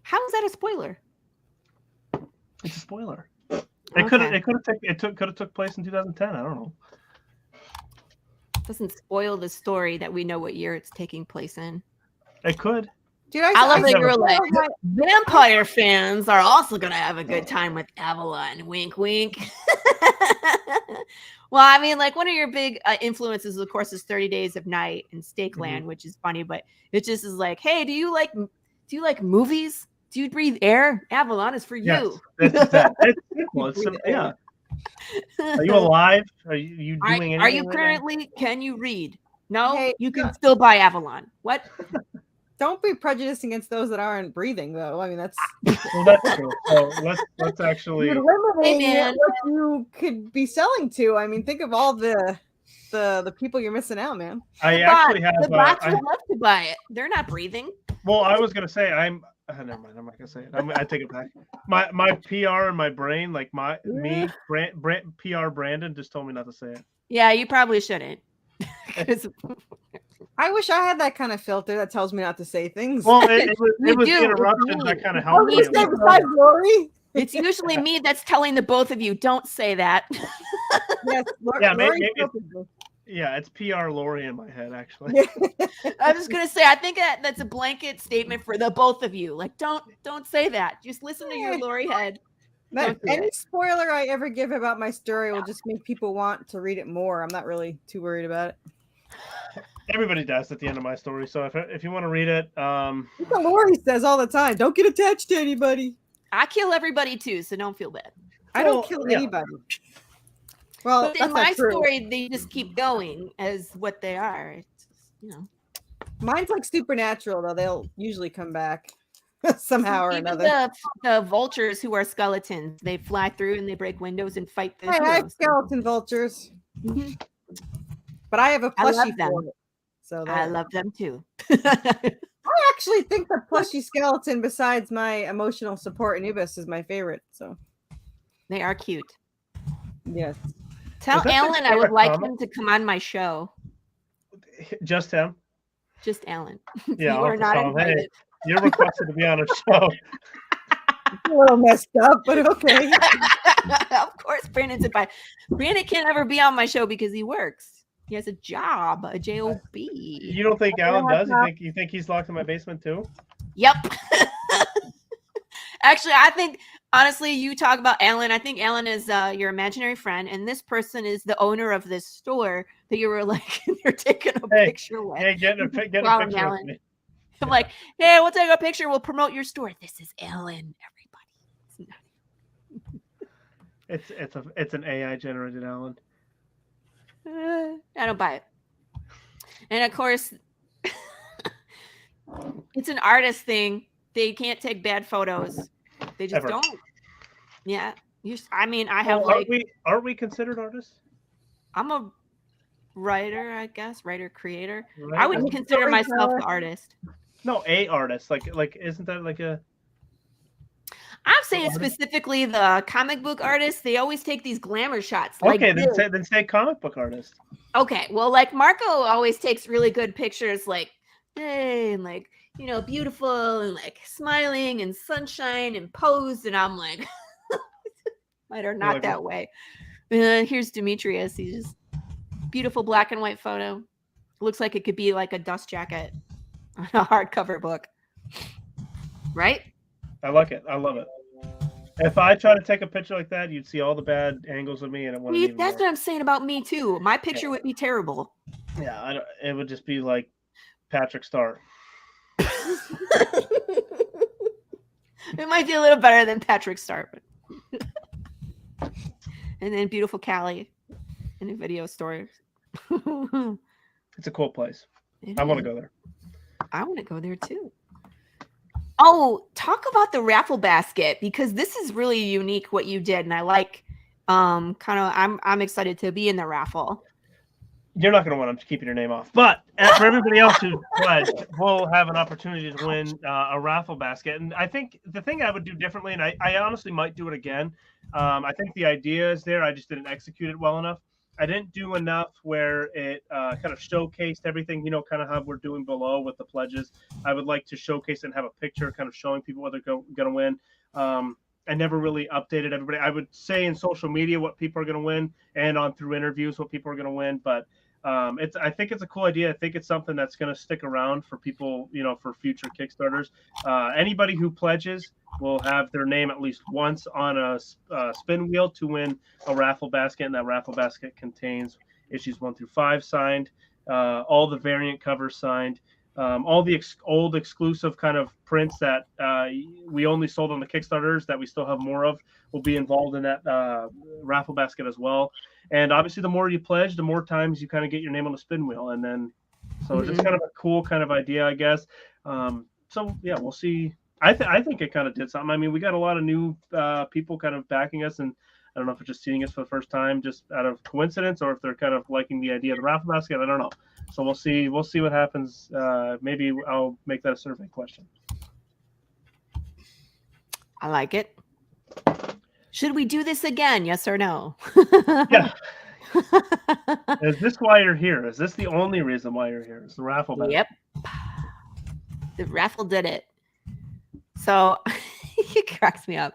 How is that a spoiler? It's a spoiler. It could have took place in 2010. I don't know. Doesn't spoil the story that we know what year it's taking place in. It could. Dude, I love that you were like, vampire fans are also going to have a good time with Avalon. Wink, wink. Well, I mean, like one of your big influences, of course, is 30 Days of Night and Stakeland, which is funny, but it just is like, hey, do you like movies? Do you breathe air? Avalon is for you. Yes, yeah. Are you alive? Are you doing anything? Are you currently? Can you read? No, hey, you can still buy Avalon. What? Don't be prejudiced against those that aren't breathing, though. I mean, that's well, that's true. So let's actually limiting what you could be selling to. I mean, think of all the people you're missing out, man. I actually have. The bots would love to buy it. They're not breathing. Well, I was gonna say never mind. I'm not gonna say it. I take it back. My PR in my brain, like PR Brandon just told me not to say it. Yeah, you probably shouldn't. I wish I had that kind of filter that tells me not to say things. Well, it was interruptions that kind of helped me. Laurie? It's usually me that's telling the both of you, don't say that. Yes, maybe it's PR Laurie in my head, actually. I was gonna say, I think that's a blanket statement for the both of you. Like, don't say that. Just listen to your Laurie head. Any spoiler I ever give about my story will just make people want to read it more. I'm not really too worried about it. Everybody does at the end of my story. So if you want to read it, what Laurie says all the time, don't get attached to anybody. I kill everybody too, so don't feel bad. I don't kill anybody. Well, but in my story, they just keep going as what they are. It's just, mine's like supernatural, though. They'll usually come back somehow or another. The vultures who are skeletons, they fly through and they break windows and fight the heroes. I have skeleton vultures. Mm-hmm. But I have a plushie for it. So I love them too. I actually think the plushie skeleton, besides my emotional support Anubis, is my favorite. So they are cute. Yes. Tell Alan I would like him to come on my show. Just him? Just Alan. Yeah, you are not invited. Hey, you're requested to be on a show. A little messed up, but okay. Of course, Brandon's invited. Brandon can't ever be on my show because he works. He has a job, a job. You don't think Alan does? You think he's locked in my basement too? Yep. Actually, I think honestly, you talk about Alan. I think Alan is your imaginary friend, and this person is the owner of this store that you were like, you're taking a picture with. Hey, get a picture with me. I'm like, hey, we'll take a picture. We'll promote your store. This is Alan, everybody. It's an AI generated Alan. I don't buy it. And of course, it's an artist thing. They can't take bad photos. They just don't. Yeah. I have aren't we considered artists? I'm a writer, I guess. Writer, creator. Right. I wouldn't consider myself the artist. No, a artist. Like isn't that like a I'm saying specifically the comic book artists, they always take these glamour shots. Okay, then say comic book artist. Okay, well, like Marco always takes really good pictures, like, hey, and like, beautiful and like smiling and sunshine and posed. And I'm like, mine are not that way. Here's Demetrius. He's just beautiful black and white photo. Looks like it could be like a dust jacket on a hardcover book. Right? I like it. I love it. If I try to take a picture like that, you'd see all the bad angles of me, and it wouldn't. That's what I'm saying about me too. My picture would be terrible. Yeah, it would just be like Patrick Star. It might be a little better than Patrick Star, but... and then beautiful Callie in a video store. It's a cool place. I want to go there. I want to go there too. Oh, talk about the raffle basket, because this is really unique what you did, and I like kind of I'm excited to be in the raffle. You're not going to win. I'm just keeping your name off. But for everybody else who pledged, we'll have an opportunity to win a raffle basket. And I think the thing I would do differently, and I honestly might do it again. I think the idea is there. I just didn't execute it well enough. I didn't do enough where it kind of showcased everything, kind of how we're doing below with the pledges. I would like to showcase and have a picture kind of showing people what they're going to win. I never really updated everybody. I would say in social media what people are going to win, and on through interviews what people are going to win. But I think it's a cool idea. I think it's something that's going to stick around for people, for future Kickstarters. Anybody who pledges will have their name at least once on a spin wheel to win a raffle basket, and that raffle basket contains issues 1 through 5 signed, all the variant covers signed, all the old exclusive kind of prints that we only sold on the Kickstarters that we still have more of will be involved in that raffle basket as well. And obviously, the more you pledge, the more times you kind of get your name on the spin wheel. And then, so just kind of a cool kind of idea, I guess. So, yeah, we'll see. I think it kind of did something. I mean, we got a lot of new people kind of backing us. And I don't know if it's just seeing us for the first time just out of coincidence, or if they're kind of liking the idea of the raffle basket. I don't know. So we'll see. We'll see what happens. Maybe I'll make that a survey question. I like it. Should we do this again? Yes or no? Yeah. Is this why you're here? Is this the only reason why you're here? Is the raffle basket? Yep. The raffle did it. So it cracks me up.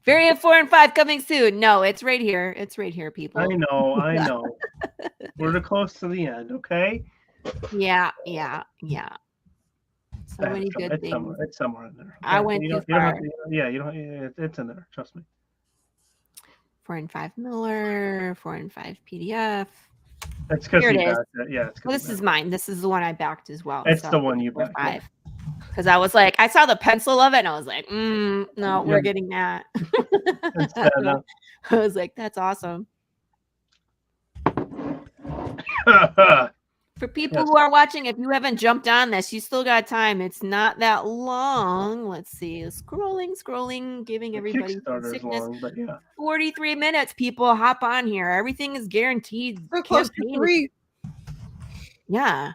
Variant 4 and 5 coming soon. No, it's right here. It's right here, people. I know. We're close to the end, okay? Yeah. So many good things. It's somewhere in there. I went too far. It's in there. Trust me. 4 and 5 Miller, 4 and 5 PDF. That's because Here you it is. backed it. Yeah, Well, this is mine. This is the one I backed as well. It's the one you backed. 5. Because I was like, I saw the pencil of it, and I was like, no, we're getting that. I was like, that's awesome. For people who are watching, if you haven't jumped on this, you still got time. It's not that long. Let's see. Scrolling, giving everybody sickness. Long, but yeah. 43 minutes, people. Hop on here. Everything is guaranteed. So close to 3. Yeah.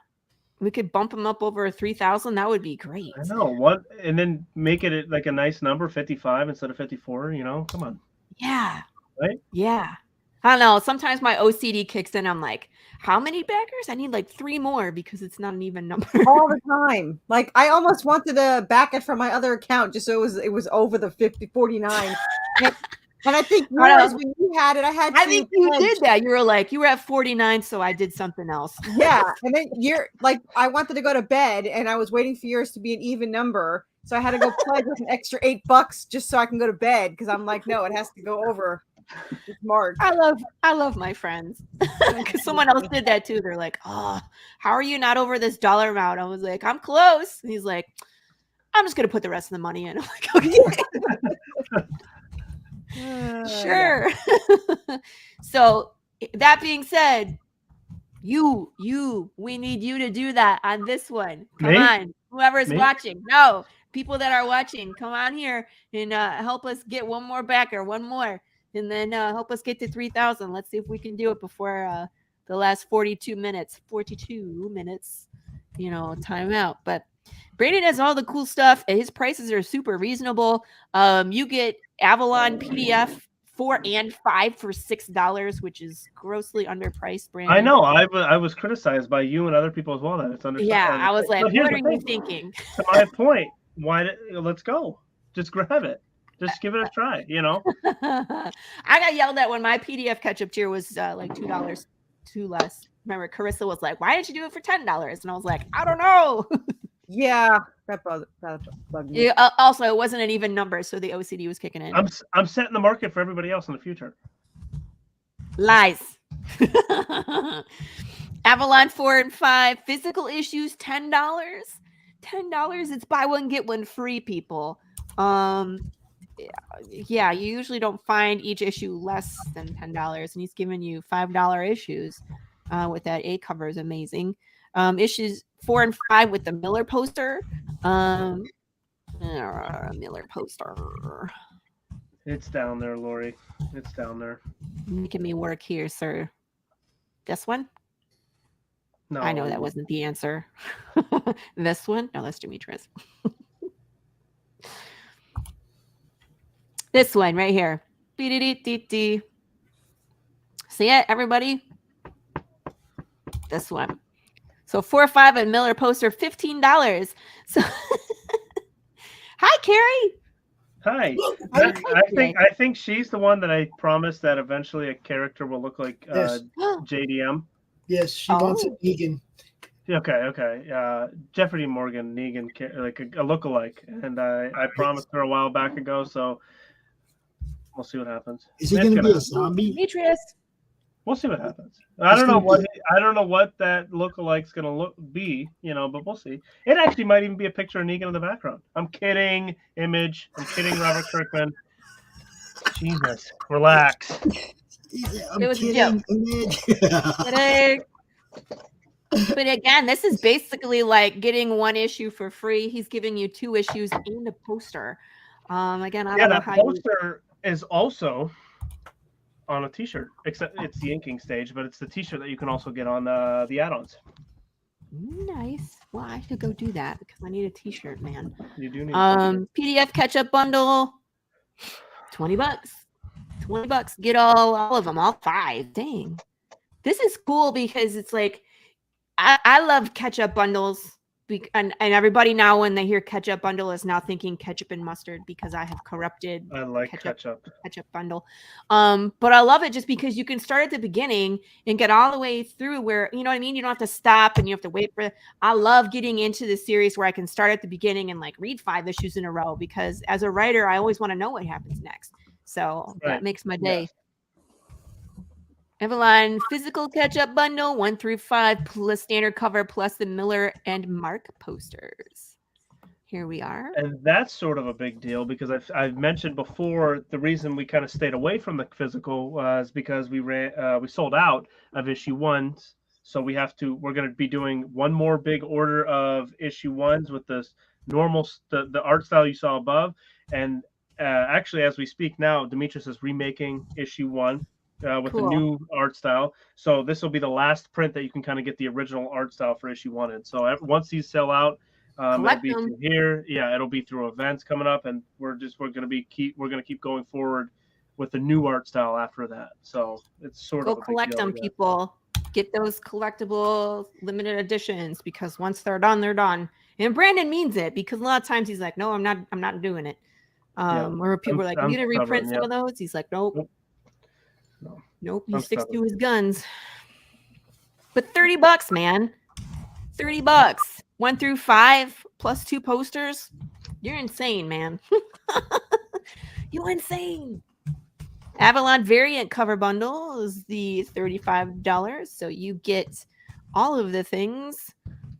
We could bump them up over 3,000. That would be great. I know. What? And then make it like a nice number, 55 instead of 54, Come on. Yeah. Right? Yeah. I don't know. Sometimes my OCD kicks in. I'm like, how many backers? I need like 3 more because it's not an even number. All the time. Like I almost wanted to back it from my other account just so it was over the 49. And I think when you had it, I think you did that. You were at 49, so I did something else. Yeah. And then you're like, I wanted to go to bed and I was waiting for yours to be an even number. So I had to go pledge with an extra $8 just so I can go to bed. Cause I'm like, no, it has to go over. It's March. I love my friends. Cause someone else did that too. They're like, oh, how are you not over this dollar amount? I was like, I'm close. And he's like, I'm just going to put the rest of the money in. I'm like, okay. Sure. So that being said, we need you to do that on this one. Come on, whoever's watching. No, people that are watching, come on here and help us get one more backer, one more, and then help us get to 3,000. Let's see if we can do it before the last 42 minutes, time out. But Brandon has all the cool stuff. His prices are super reasonable. You get Avalon PDF 4 and 5 for $6, which is grossly underpriced, Brandon. I know. I was criticized by you and other people as well that it's underpriced. Yeah, I was like, what are you thinking? To my point, let's go. Just grab it. Just give it a try, I got yelled at when my PDF catch-up tier was like $2 too less. Remember, Carissa was like, why didn't you do it for $10? And I was like, I don't know. Yeah, that bugged me. Yeah, also, it wasn't an even number, so the OCD was kicking in. I'm setting the market for everybody else in the future. Lies. Avalon 4 and 5 physical issues, $10. $10. It's buy one get one free, people. Yeah, you usually don't find each issue less than $10, and he's giving you $5 issues. With that A cover is amazing. Issues 4 and 5 with the Miller poster. Miller poster. It's down there, Laurie. It's down there. Making me work here, sir. This one? No, I know that wasn't the answer. This one? No, that's Demetrius. This one right here. See it, everybody? This one. So 4 or 5 and Miller poster, $15. So hi, Carrie. Hi. I think she's the one that I promised that eventually a character will look like JDM. Yes, she wants it Negan. Okay. Jeffrey Morgan, Negan, like a lookalike, and I promised her a while back ago, so we'll see what happens. Is he going to be a zombie? Demetrius. We'll see what happens. I don't know what that lookalike's gonna be, but we'll see. It actually might even be a picture of Negan in the background. I'm kidding, Image. I'm kidding, Robert Kirkman. Jesus, relax. I'm kidding, Image. But again, this is basically like getting 1 issue for free. He's giving you 2 issues and a poster. Again, I don't know how poster is also on a t-shirt, except it's the inking stage, but it's the t-shirt that you can also get on the add-ons. Nice. Well, I should go do that because I need a t-shirt, man. You do need PDF catch-up bundle, $20. $20. Get all of them, all 5. Dang. This is cool because it's like I love catch-up bundles. And everybody now, when they hear ketchup bundle, is now thinking ketchup and mustard because I have corrupted. I like ketchup bundle. But I love it just because you can start at the beginning and get all the way through where, you know what I mean? You don't have to stop and you have to wait for it. I love getting into the series where I can start at the beginning and like read 5 issues in a row because as a writer, I always want to know what happens next. So that makes my day. Yeah. Avalon physical catch-up bundle 1 through 5 plus standard cover plus the Miller and Mark posters. Here we are. And that's sort of a big deal because I've mentioned before the reason we kind of stayed away from the physical was because we sold out of issue 1s. So we're going to be doing one more big order of issue 1s with this normal the art style you saw above. And actually, as we speak now, Demetrius is remaking issue 1. With the new art style. So this will be the last print that you can kind of get the original art style for issue 1 in. So once these sell out, it'll be through here. Yeah, it'll be through events coming up, and we're gonna keep going forward with the new art style after that. So it's sort of go collect them, people. Get those collectible limited editions because once they're done, they're done. And Brandon means it because a lot of times he's like, no, I'm not doing it. Where people are like, you gonna reprint some of those? He's like, nope. Nope, he sticks to his guns. But $30, man. $30. 1 through 5 plus 2 posters. You're insane, man. You're insane. Avalon variant cover bundle is the $35. So you get all of the things.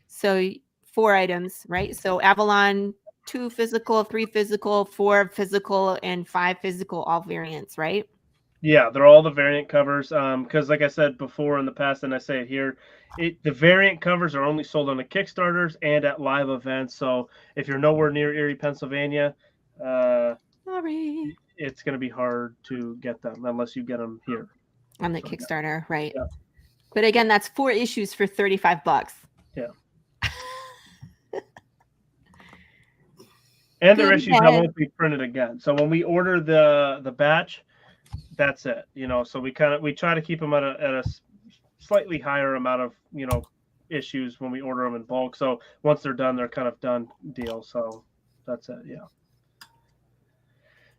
So 4 items, right? So Avalon 2 physical, 3 physical, 4 physical, and 5 physical, all variants, right? Yeah, they're all the variant covers. Because like I said before in the past, and I say it here, the variant covers are only sold on the Kickstarters and at live events. So if you're nowhere near Erie, Pennsylvania, sorry, it's going to be hard to get them unless you get them here on the Kickstarter, right? Yeah. But again, that's 4 issues for $35. Yeah. And their issues that won't be printed again. So when we order the batch, that's it, so we try to keep them at a slightly higher amount of issues when we order them in bulk. So once they're done, they're kind of done deal. So that's it. Yeah.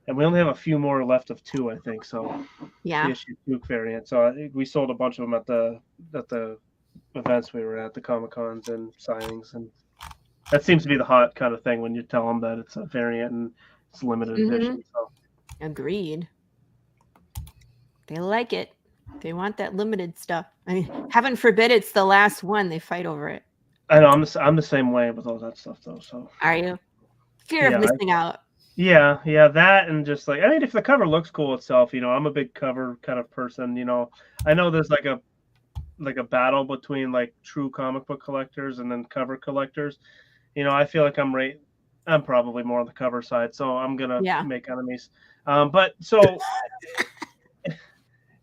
And we only have a few more left of 2, I think. So yeah, the issue 2 variant. So I think we sold a bunch of them at the events we were at, the Comic-Cons and signings, and that seems to be the hot kind of thing when you tell them that it's a variant and it's limited edition. So. Agreed. They like it. They want that limited stuff. I mean, heaven forbid it's the last one. They fight over it. I know. I'm the same way with all that stuff, though. So are you? Fear of missing out. Yeah, that and just like if the cover looks cool itself, I'm a big cover kind of person. I know there's like a battle between like true comic book collectors and then cover collectors. I feel like I'm right I'm probably more on the cover side, so I'm gonna Yeah. make enemies. But so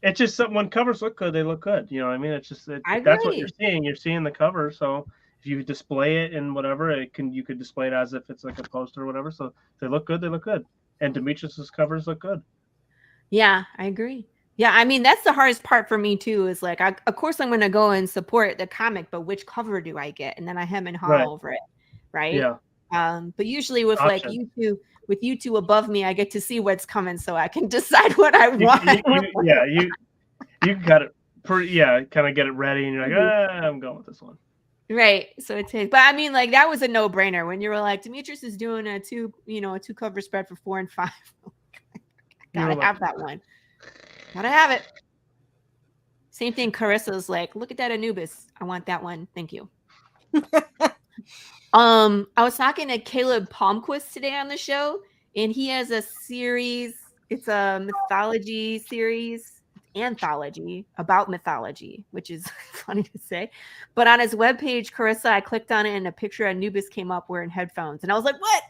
it's just when covers look good, they look good. You know what I mean? It's just that's what you're agree. seeing. You're seeing the cover, so if you display it in whatever, you could display it as if it's like a poster or whatever. So if they look good, they look good. And Demetrius's covers look good. Yeah, I agree. Yeah, I mean that's the hardest part for me too. Is like, of course I'm going to go and support the comic, but which cover do I get? And then I hem and haw Right. over it, right? Yeah. But usually with Option. like you two above me, I get to see what's coming, so I can decide what I want. You got it pretty. Yeah, kind of get it ready, and you're like, I'm going with this one. Right. So it takes, but I mean, like that was a no-brainer when you were like, Demetrius is doing a two cover spread for 4 and 5. Gotta have that one. Gotta have it. Same thing. Carissa's like, look at that Anubis. I want that one. Thank you. I was talking to Caleb Palmquist today on the show, and he has a series. It's a mythology series. Anthology about mythology, which is funny to say, but on his webpage, Carissa, I clicked on it and a picture of Anubis came up wearing headphones, and I was like, "What?"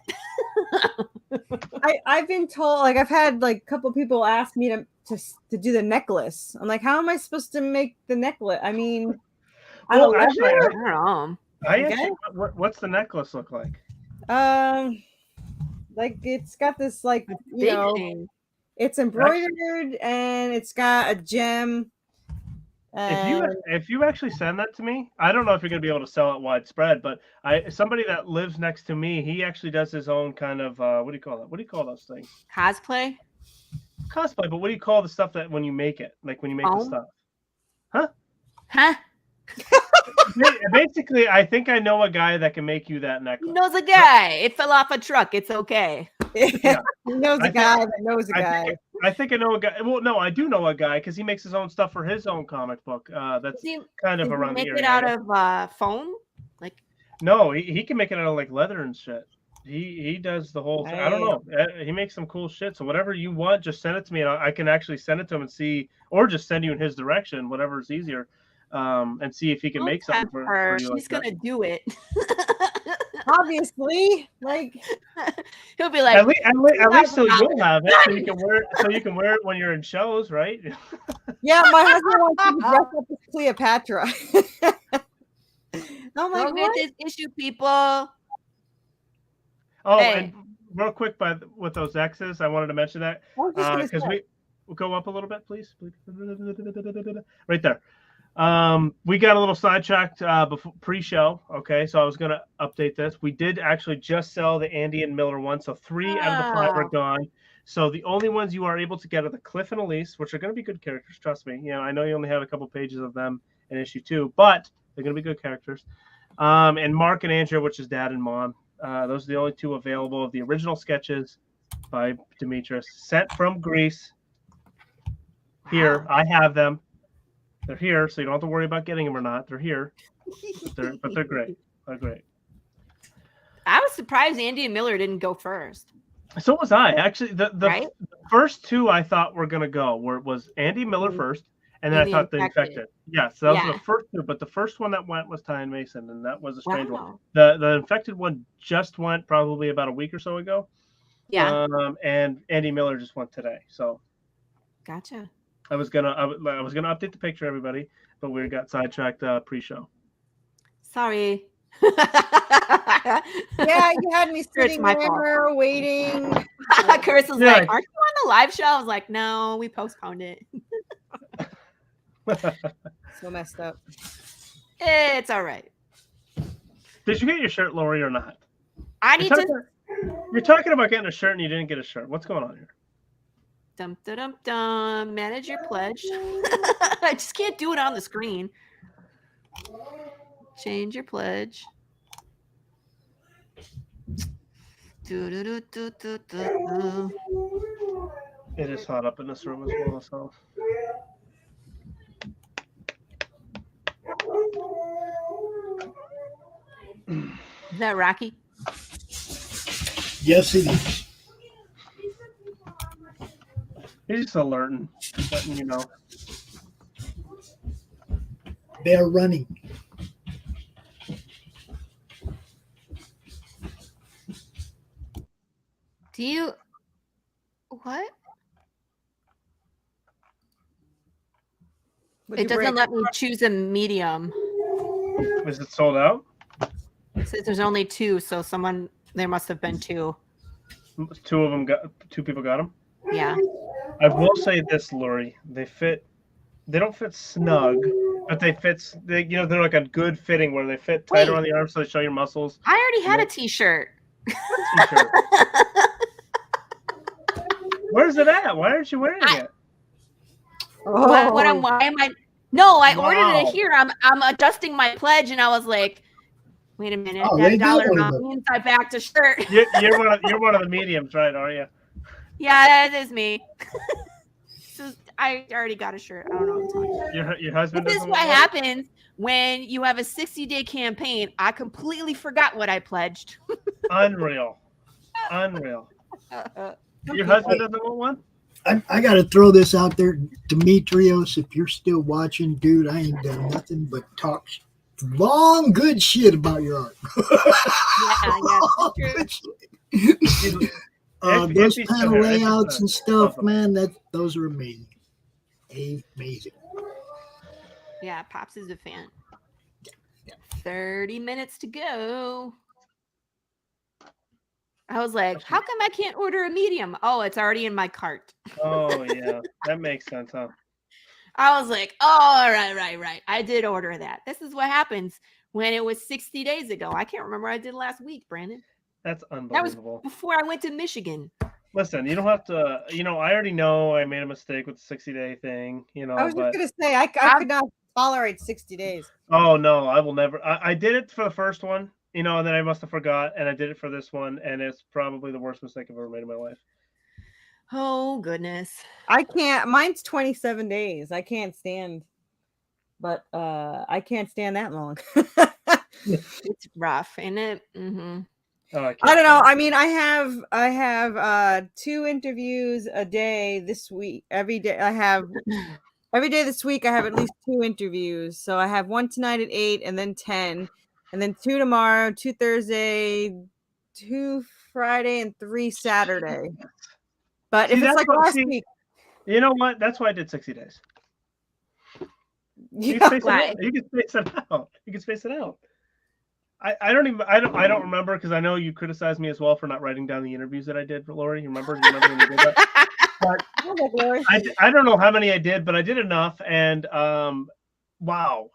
I've been told, like, I've had like a couple people ask me to do the necklace. I'm like, how am I supposed to make the necklace? I mean, I don't know. What's the necklace look like? Like it's got this like thing. It's embroidered and it's got a gem. If you actually send that to me, I don't know if you're going to be able to sell it widespread, but somebody that lives next to me, he actually does his own kind of what do you call that? What do you call those things? Cosplay, but what do you call the stuff that when you make it? Like when you make the stuff? Huh? Basically, I think I know a guy that can make you that necklace. He knows a guy. It fell off a truck. It's okay. Yeah. He knows a guy that knows a guy. I think I know a guy. Well, no, I do know a guy because he makes his own stuff for his own comic book. That's kind of around the area. Make it out of foam? Like no, he can make it out of like leather and shit. He does the whole thing. I don't know. He makes some cool shit. So whatever you want, just send it to me, and I can actually send it to him and see, or just send you in his direction, whatever's easier, and see if he can make something for you. She's gonna do it. Obviously, like he'll be like, at least so you'll have it, so you can wear it. So you can wear it when you're in shows, right? Yeah, my husband wants to dress up as Cleopatra. I'm like, get this issue, people. Oh, and real quick, with those X's, I wanted to mention that because we'll go up a little bit, please. Right there. We got a little sidetracked before pre-show. Okay, so I was gonna update this. We did actually just sell the Andy and Miller one, so 3 out of the 5 are gone. So the only ones you are able to get are the Cliff and Elise, which are going to be good characters. Trust me. You know, I know you only have a couple pages of them in issue 2, but they're going to be good characters. And Mark and Andrea, which is Dad and Mom. Those are the only 2 available of the original sketches by Demetrius, sent from Greece. Here, I have them. They're here, so you don't have to worry about getting them or not. They're here, but they're great. They're great. I was surprised Andy and Miller didn't go first. So was I. Actually, the first 2 I thought were gonna go was Andy Miller first, and then I thought the Infected. Yeah, so that was the first 2, but the first one that went was Ty and Mason, and that was a strange one. The Infected one just went probably about a week or so ago. Yeah. And Andy Miller just went today. So. Gotcha. I was gonna update the picture, everybody, but we got sidetracked pre-show. Sorry. Yeah, you had me sitting there waiting. Carissa's like, aren't you on the live show? I was like, no, we postponed it. So messed up. It's all right. Did you get your shirt, Laurie, or not? You're talking about getting a shirt and you didn't get a shirt. What's going on here? Dum dum dum dum. Manage your pledge. I just can't do it on the screen. Change your pledge. It is hot up in this room as well, so. Is that Rocky? Yes, it is. He's just alerting, letting you know. They're running. Do you what? What'd It you doesn't break? let me choose a medium. Is it sold out? It says there's only 2, so there must have been 2. Two people got them. Yeah. I will say this, Laurie. They don't fit snug, but they fit. They're like a good fitting where they fit tighter on the arm, so they show your muscles. I already had a T-shirt. T-shirt. Where's it at? Why aren't you wearing it? Why am I? No, I ordered it here. I'm adjusting my pledge, and I was like, wait a minute, that dollar amount means I backed a shirt. You're one of the mediums, right? Are you? Yeah, that is me. So I already got a shirt. I don't know what I'm talking about. Your husband. This is what happens when you have a 60-day campaign. I completely forgot what I pledged. Unreal. Your husband doesn't want one? I got to throw this out there. Demetrios, if you're still watching, dude, I ain't done nothing but talk long good shit about your art. Those panel layouts and stuff, man, those are amazing. Amazing. Yeah, Pops is a fan. 30 minutes to go. I was like, how come I can't order a medium? Oh, it's already in my cart. Oh, yeah. That makes sense, huh? I was like, oh, right. I did order that. This is what happens when it was 60 days ago. I can't remember what I did last week, Brandon. That's unbelievable. That was before I went to Michigan. Listen, you don't have to, I already know I made a mistake with the 60-day thing, I was just going to say, I could not tolerate 60 days. Oh, no, I will never. I did it for the first one. And then I must have forgot, and I did it for this one, and it's probably the worst mistake I've ever made in my life. Oh, goodness. I can't. Mine's 27 days. I can't stand, but I can't stand that long. It's rough, isn't it? Mm-hmm. Oh, I don't know. I mean, I have 2 interviews a day this week. Every day this week I have at least 2 interviews. So I have one tonight at 8 and then 10. And then 2 tomorrow, 2 Thursday, 2 Friday, and 3 Saturday. But if it's like last week. You know what? That's why I did 60 days. You Yeah. can space it out. You can space it out. I don't remember because I know you criticized me as well for not writing down the interviews that I did for Laurie. You remember when you did that? But I don't know how many I did, but I did enough. And wow.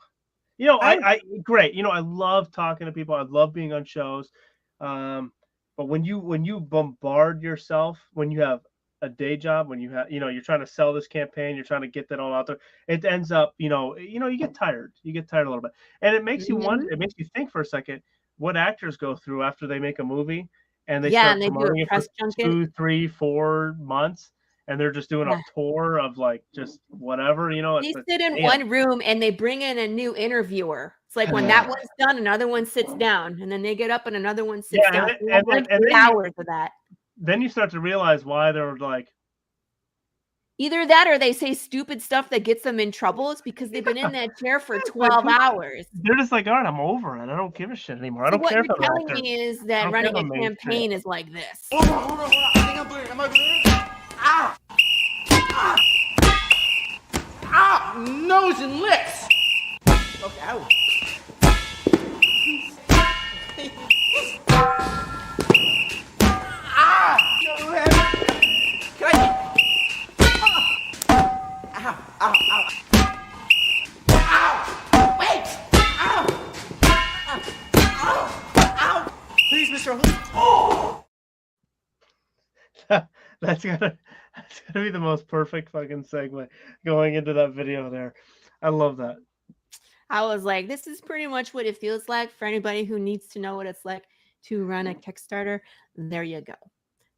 I great. I love talking to people. I love being on shows. But when you bombard yourself, when you have a day job, when you have, you're trying to sell this campaign, you're trying to get that all out there, it ends up, you get tired. You get tired a little bit. And it makes you wonder, it makes you think for a second what actors go through after they make a movie and they start promoting it for 2, 3, 4 months. And they're just doing a tour of like just whatever, They sit in one room and they bring in a new interviewer. It's like when that one's done, another one sits down, and then they get up and another one sits down. And 3 hours of that. Then you start to realize why they're like. Either that or they say stupid stuff that gets them in trouble. It's because they've been in that chair for 12 hours. They're just like, all right, I'm over it. I don't give a shit anymore. I don't care. What you're telling me is that running a campaign is like this. Ah! Ah! Ah! Nose and lips! Okay, ow. Ah! Can I... Ow! Ow! Ow! Ow! Wait! Ow! Ow! Ow! Ow! Please, Mr. Oh! That's gonna be the most perfect fucking segue going into that video there. I love that. I was like, this is pretty much what it feels like for anybody who needs to know what it's like to run a Kickstarter. There you go.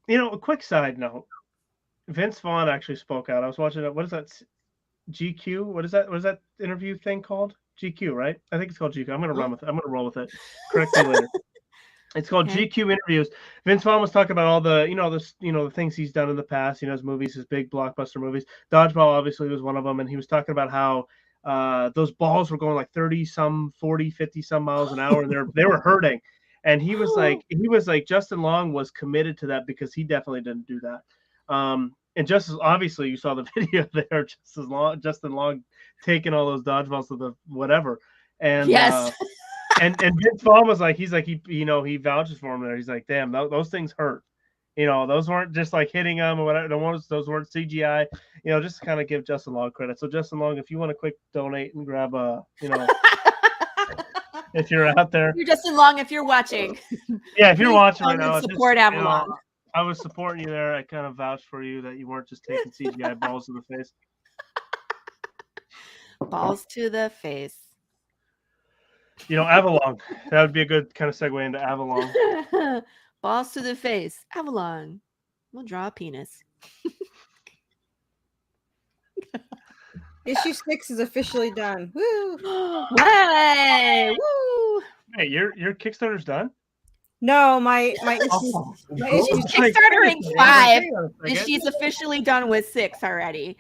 A quick side note. Vince Vaughn actually spoke out. I was watching it. What is that? GQ? What is that interview thing called? GQ, right? I think it's called GQ. I'm gonna run with it. I'm gonna roll with it. Correct me later. It's called GQ Interviews. Vince Vaughn was talking about all the, the things he's done in the past, his movies, his big blockbuster movies. Dodgeball obviously was one of them. And he was talking about how those balls were going like 30 some, 40, 50 some miles an hour. And they were hurting. And he was like Justin Long was committed to that because he definitely didn't do that. And just as obviously you saw the video there, Justin Long taking all those dodgeballs to the whatever. And yes. and Vince Vaughn was like, he vouches for him there. He's like, damn, those things hurt. Those weren't just like hitting him or whatever. Those weren't CGI. Just to kind of give Justin Long credit. So Justin Long, if you want to quick donate and grab if you're out there, You're Justin Long. If you're watching, yeah, if you're watching right now, support Avalon. I was supporting you there. I kind of vouched for you that you weren't just taking CGI balls to the face. Balls to the face. Avalon. That would be a good kind of segue into Avalon. Balls to the face. Avalon. We'll draw a penis. Issue 6 is officially done. Woo! Hey! Woo! Hey, your Kickstarter's done? No, my issue. My issue Kickstartering 5, and she's officially done with 6 already.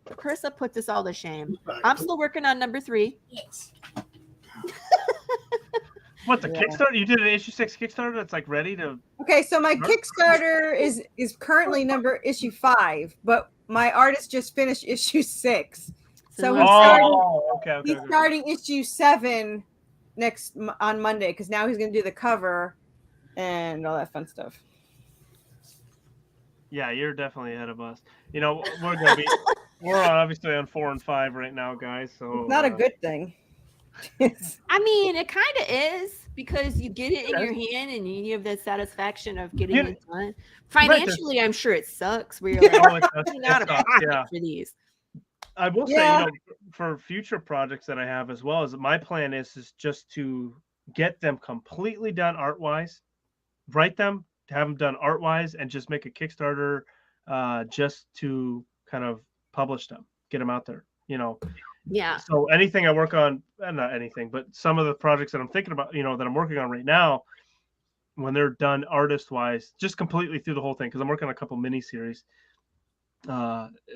Carissa put this all to shame. I'm still working on number 3. Yes. What, the Kickstarter? You did an issue 6 Kickstarter that's like ready to. Okay, so my Kickstarter is currently issue 5, but my artist just finished issue 6. So he's starting issue 7 on Monday because now he's going to do the cover and all that fun stuff. Yeah, you're definitely ahead of us. We're obviously on 4 and 5 right now, guys. So it's not a good thing. I mean, it kind of is because you get it in your hand and you have the satisfaction of getting it done. Financially, I'm sure it sucks. Where you're like, not a pocket for these. I will say, for future projects that I have as well, is my plan is just to get them completely done art-wise, write them, have them done art-wise, and just make a Kickstarter just to kind of publish them, get them out there, Yeah. So anything I work on, not anything, but some of the projects that I'm thinking about, that I'm working on right now, when they're done artist-wise, just completely through the whole thing, because I'm working on a couple mini-series.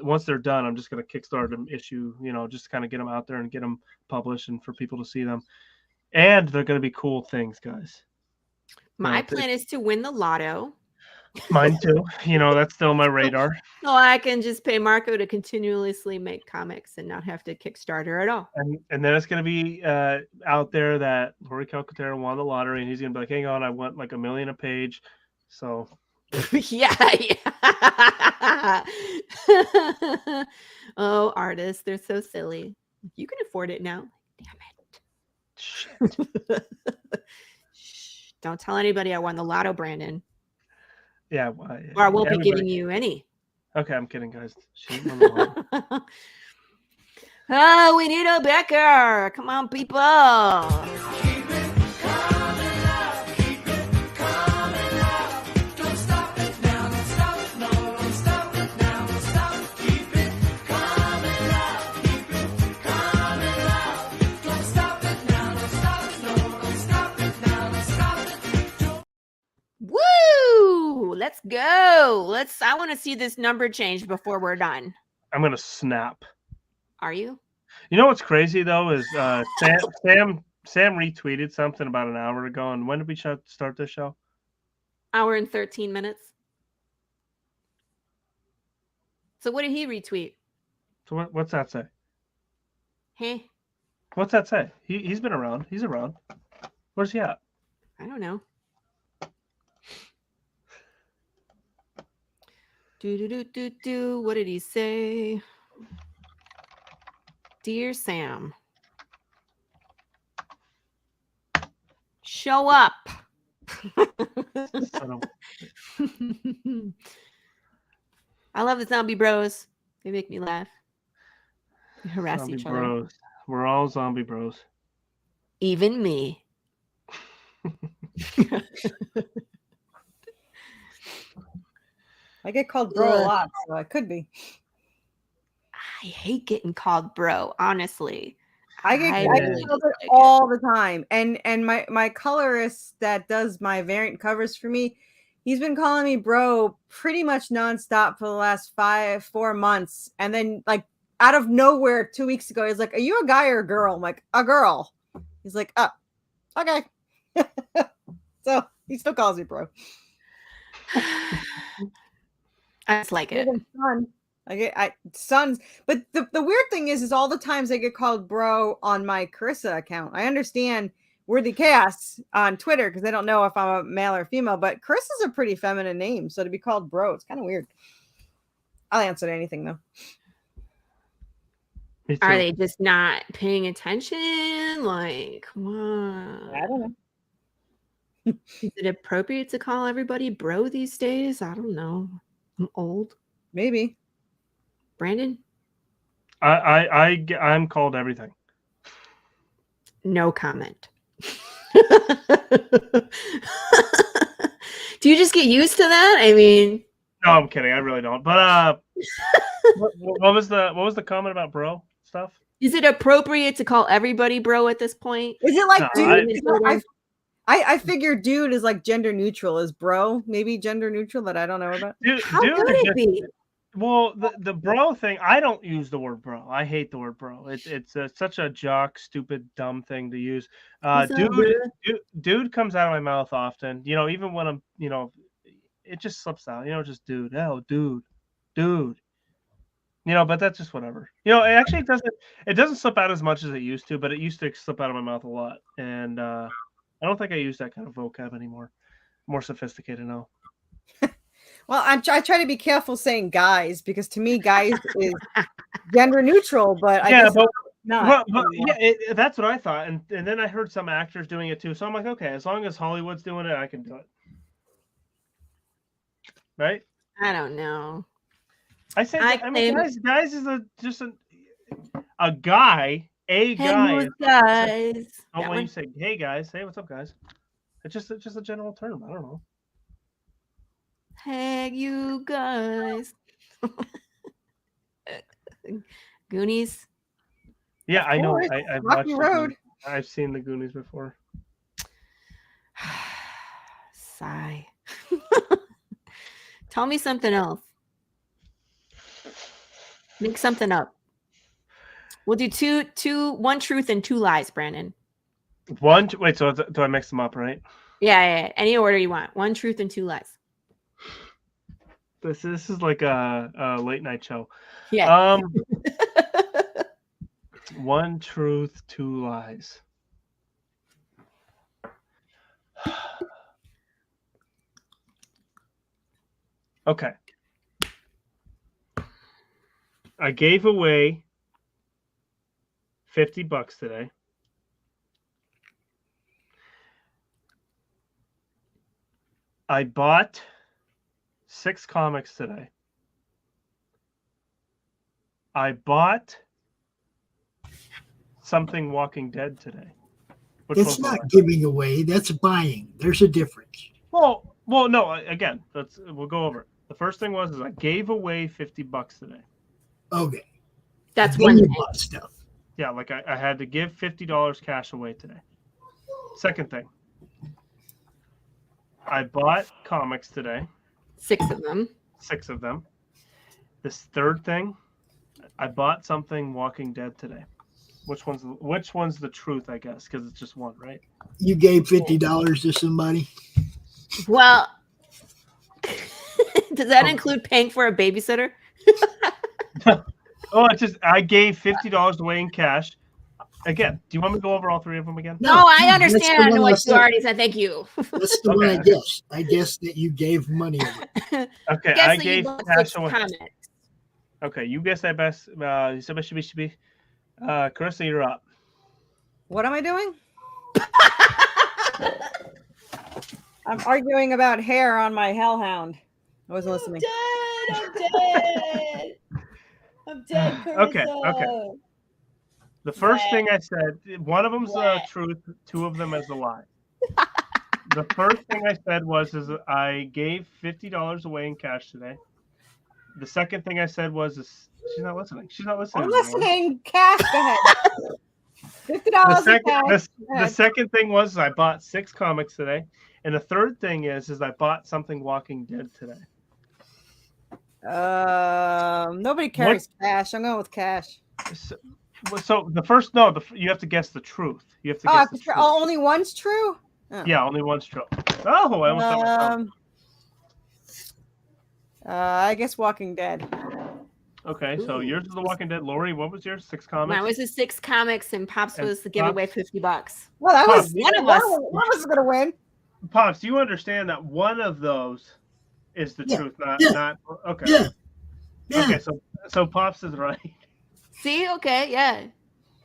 Once they're done, I'm just going to Kickstart them issue, just to kind of get them out there and get them published and for people to see them. And they're going to be cool things, guys. My plan is to win the lotto. Mine too. That's still my radar. So I can just pay Marco to continuously make comics and not have to Kickstarter at all. And then it's going to be out there that Laurie Calcaterra won the lottery, and he's going to be like, hang on, I want like $1 million a page. So yeah. Oh, artists, they're so silly. You can afford it now. Damn it. Shit. Shh, don't tell anybody I won the lotto, Brandon. Yeah. Or I won't be giving you any. Okay, I'm kidding, guys. Oh, we need a Becker. Come on, people. Woo! Let's go. I want to see this number change before we're done. I'm gonna snap. Are you? You know what's crazy though is Sam retweeted something about an hour ago. And when did we start this show? Hour and 13 minutes. So what did he retweet? So what's that say? Hey. What's that say? He's been around. He's around. Where's he at? I don't know. Do. What did he say? Dear Sam, show up. I love the zombie bros. They make me laugh. They harass zombie each bros. other. We're all zombie bros. Even me. I get called bro a lot, so I could be. I hate getting called bro, honestly. I get called it all the time. And my colorist that does my variant covers for me, he's been calling me bro pretty much nonstop for the last 4 months. And then like out of nowhere 2 weeks ago, he's like, "Are you a guy or a girl?" I'm like, "A girl." He's like, "Oh, okay." So he still calls me bro. I just like it. Son. Sons, but the weird thing is all the times I get called bro on my Carissa account. I understand Worthy Chaos on Twitter because they don't know if I'm a male or female, but Carissa's a pretty feminine name, so to be called bro, it's kind of weird. I'll answer to anything though. Are they just not paying attention? Like, come on. I don't know. Is it appropriate to call everybody bro these days? I don't know. I'm old. Maybe. Brandon? I'm called everything. No comment. Do you just get used to that? I mean, no, I'm kidding. I really don't. But what was the comment about bro stuff? Is it appropriate to call everybody bro at this point? Is it like No, dude? I figure dude is like gender neutral. Is bro maybe gender neutral that I don't know about? How could it be? Well, the bro thing, I don't use the word bro. I hate the word bro. It's such a jock, stupid, dumb thing to use. Dude comes out of my mouth often. You know, even when I'm, you know, it just slips out. You know, just dude. Oh, dude. You know, but that's just whatever. You know, it doesn't slip out as much as it used to, but it used to slip out of my mouth a lot. And I don't think I use that kind of vocab anymore. More sophisticated now. Well, I try to be careful saying guys because to me, guys is gender neutral, but I guess not. Well, yeah, that's what I thought, and then I heard some actors doing it too. So I'm like, okay, as long as Hollywood's doing it, I can do it, right? I don't know. I mean, guys is just a guy. A guy. Guys. Oh, when you say, hey guys, hey, what's up, guys? It's just a general term. I don't know. Hey, you guys. Goonies. Yeah, I know. I've watched Road. I've seen the Goonies before. Sigh. Tell me something else. Make something up. We'll do one truth and two lies, Brandon. Wait, so do I mix them up, right? Yeah. Any order you want. One truth and two lies. This is like a late night show. Yeah. One truth, two lies. Okay. I gave away $50 today. I bought 6 comics today. I bought something Walking Dead today. It's not giving away. That's buying. There's a difference. Well, no. Again, we'll go over it. The first thing was I gave away $50 today. Okay. That's then one you thing. bought stuff. Yeah, like I had to give $50 cash away today. Second thing, I bought comics today. 6 of them. 6 of them. This third thing, I bought something Walking Dead today. Which one's the truth, I guess, because it's just one, right? You gave $50 to somebody. Well, does that include paying for a babysitter? Oh, I gave $50 away in cash. Again, do you want me to go over all 3 of them again? No, I understand what you already said. Thank you. That's the one I guessed. I guessed that you gave money away. Okay, I gave cash away. Okay, you guessed that best. Carissa, you're up. What am I doing? I'm arguing about hair on my hellhound. I wasn't listening. I'm dead. I'm dead, Carissa. Okay. The first thing I said, one of them's the truth, 2 of them is a lie. The first thing I said was I gave $50 away in cash today. The second thing I said was she's not listening. She's not listening. I'm listening. Cash. Go ahead. $50 the second thing was I bought 6 comics today, and the third thing is I bought something Walking Dead today. Nobody carries cash. I'm going with cash. So the first you have to guess the truth. You have to guess the truth. Only one's true? Oh. Yeah, only one's true. Oh, I almost got myself. I guess Walking Dead. Okay, so yours is The Walking Dead. Laurie, what was yours? 6 comics? Mine was the 6 comics, and Pops And was to give away Pops? $50. Well, that Pops, was one of us. One of us is gonna win. Pops, do you understand that one of those is the truth? Not okay. Yeah. Okay, so Pops is right. See, okay, yeah,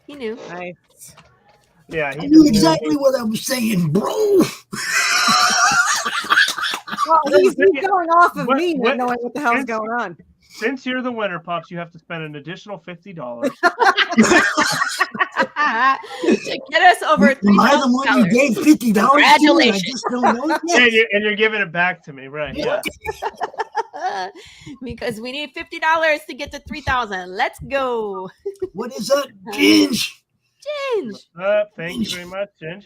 he knew. Nice. Yeah, I knew exactly what I was saying, bro. Well, he's What- going off of me what- not knowing what the hell's since- going on. Since you're the winner, Pops, you have to spend an additional $50. To get us over Am I the one you $3,000. gave $50 to? I Congratulations. just don't know it Yeah, yet. and you're giving it back to me, right? Yeah. Because we need $50 to get to 3,000. Let's go. What is that, Ginge? Ginge. Thank you very much, Ginge.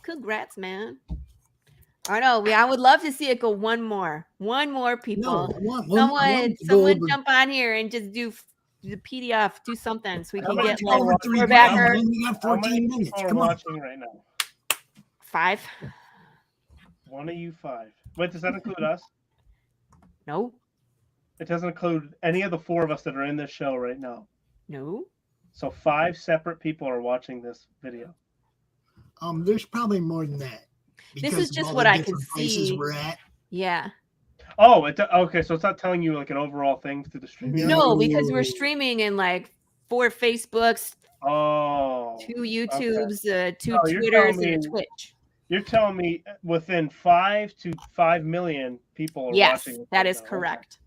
Congrats, man. I know. I would love to see it go one more people. Someone jump on here and just do the PDF, do something so we can get like we're back. We got 14 minutes. Come on. Watching right now. 5. One of you 5. Wait, does that include us? No. It doesn't include any of the 4 of us that are in this show right now. No. So 5 separate people are watching this video. There's probably more than that. This is just of all what the I can different places see. we're at. Yeah. Oh, okay. So it's not telling you like an overall thing through the streaming. No, because we're streaming in like 4 Facebooks, Oh. 2 YouTubes, 2 you're Twitters, telling and a me- Twitch. You're telling me within 5 to 5 million people are Yes, watching. that right is now. correct.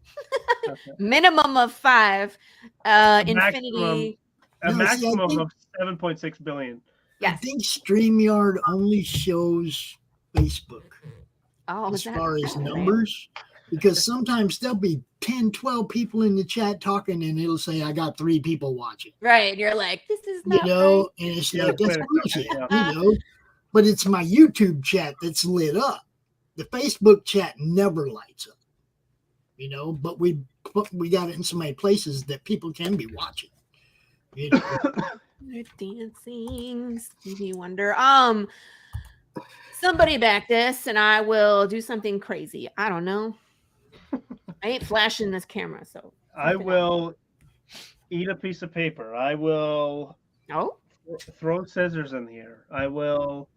Okay. Minimum of 5. Infinity. A No, see, I maximum think- of 7.6 billion. I think StreamYard only shows Facebook Oh, as far as numbers, because sometimes there'll be 10, 12 people in the chat talking, and it'll say, I got 3 people watching. Right. You're like, this is You not know, right. and it's Yeah, like, that's wait a bullshit, second, you know. But it's my YouTube chat that's lit up. The Facebook chat never lights up, you know, but we got it in so many places that people can be watching. You know. We're dancing, Stevie Wonder. Somebody back this, and I will do something crazy. I don't know. I ain't flashing this camera, so I will eat a piece of paper. I will throw scissors in here. I will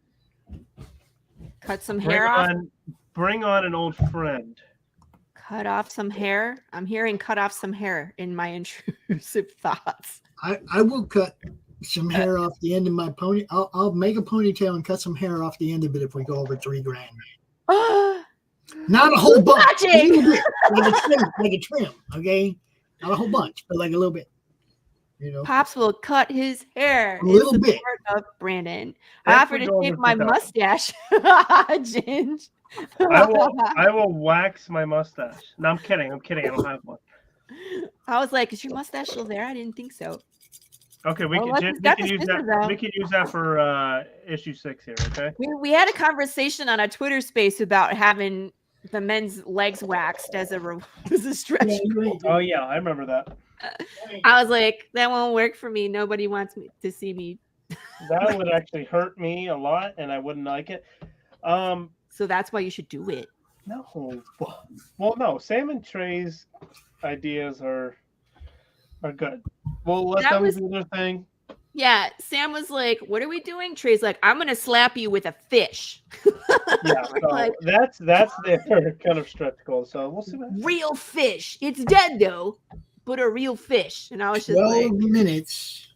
cut some hair off. Bring on an old friend. Cut off some hair. I'm hearing cut off some hair in my intrusive thoughts. I will cut some hair off the end of my pony. I'll make a ponytail and cut some hair off the end of it if we go over $3,000. Not a whole bunch. A little bit, like a trim, okay? Not a whole bunch, but like a little bit. You know, Pops will cut his hair. A little bit. Of Brandon. That's I offered to what shave goes my with that. mustache. Ginge. I will wax my mustache. No, I'm kidding. I don't have one. I was like, is your mustache still there? I didn't think so. Okay, we Well, can use that. out. We can use that for issue 6 here. Okay. We had a conversation on a Twitter space about having the men's legs waxed as a stretch. Oh yeah, I remember that. I was like, that won't work for me. Nobody wants me to see me. That would actually hurt me a lot, and I wouldn't like it. So that's why you should do it. No. Well, no. Sam and Trey's ideas are good. We'll let them do their thing. Yeah, Sam was like, "What are we doing?" Trey's like, "I'm gonna slap you with a fish." Yeah, so Like- that's their kind of stretch goal. So we'll see. Real fish. It's dead though, but a real fish. And I was just 12 like, minutes.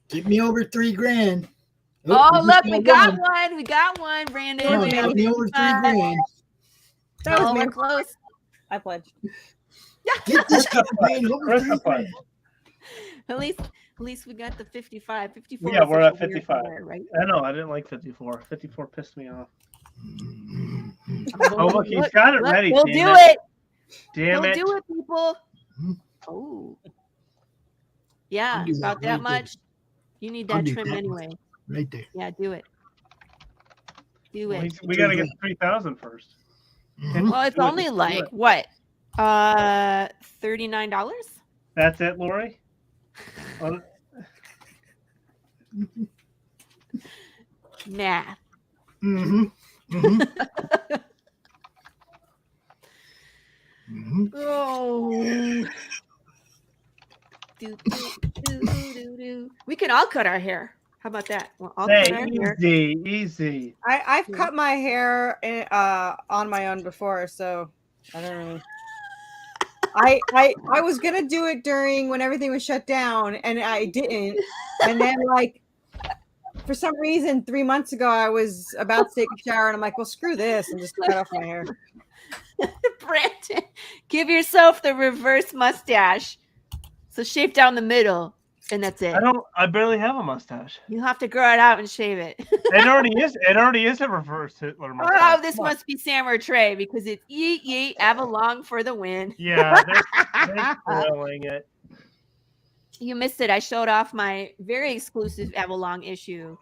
Get me over $3,000. "Oh, look, we got one. We got one, Brandon. Come on, We got get me over $3,000. That was Oh, me. we're close." I pledged. Get this $3,000 over Where's the $3,000. At least we got the 55. 54. Yeah, was we're such at a weird 55. number, right? I know. I didn't like 54. 54 pissed me off. Oh, Oh, look, he's got it ready. We'll damn do it. Damn We'll it. do it, people. Oh, yeah, I'll do that about that right there. much. You need I'll that do trim that anyway. Right there. Yeah, do it. Do Well, it. we got to get 3,000 first. Well, it's Do it, only do like it. what? $39. That's it, Lori? Math. Mm-hmm. Mm-hmm. Mm-hmm. Oh. Do. We can all cut our hair. How about that? We'll all cut our hair. Easy. I've cut my hair on my own before, so I don't know. I was gonna do it during when everything was shut down, and I didn't. And then, like, for some reason, 3 months ago, I was about to take a shower, and I'm like, well, screw this, and just cut off my hair. Brandon, give yourself the reverse mustache. So shave down the middle, and that's it. I barely have a mustache. You have to grow it out and shave it. It already is a reverse Hitler mustache. Oh, this must be Sam or Trey because it's yeet yeet Avalon for the win. Yeah, they're spoiling it. You missed it. I showed off my very exclusive Avalon issue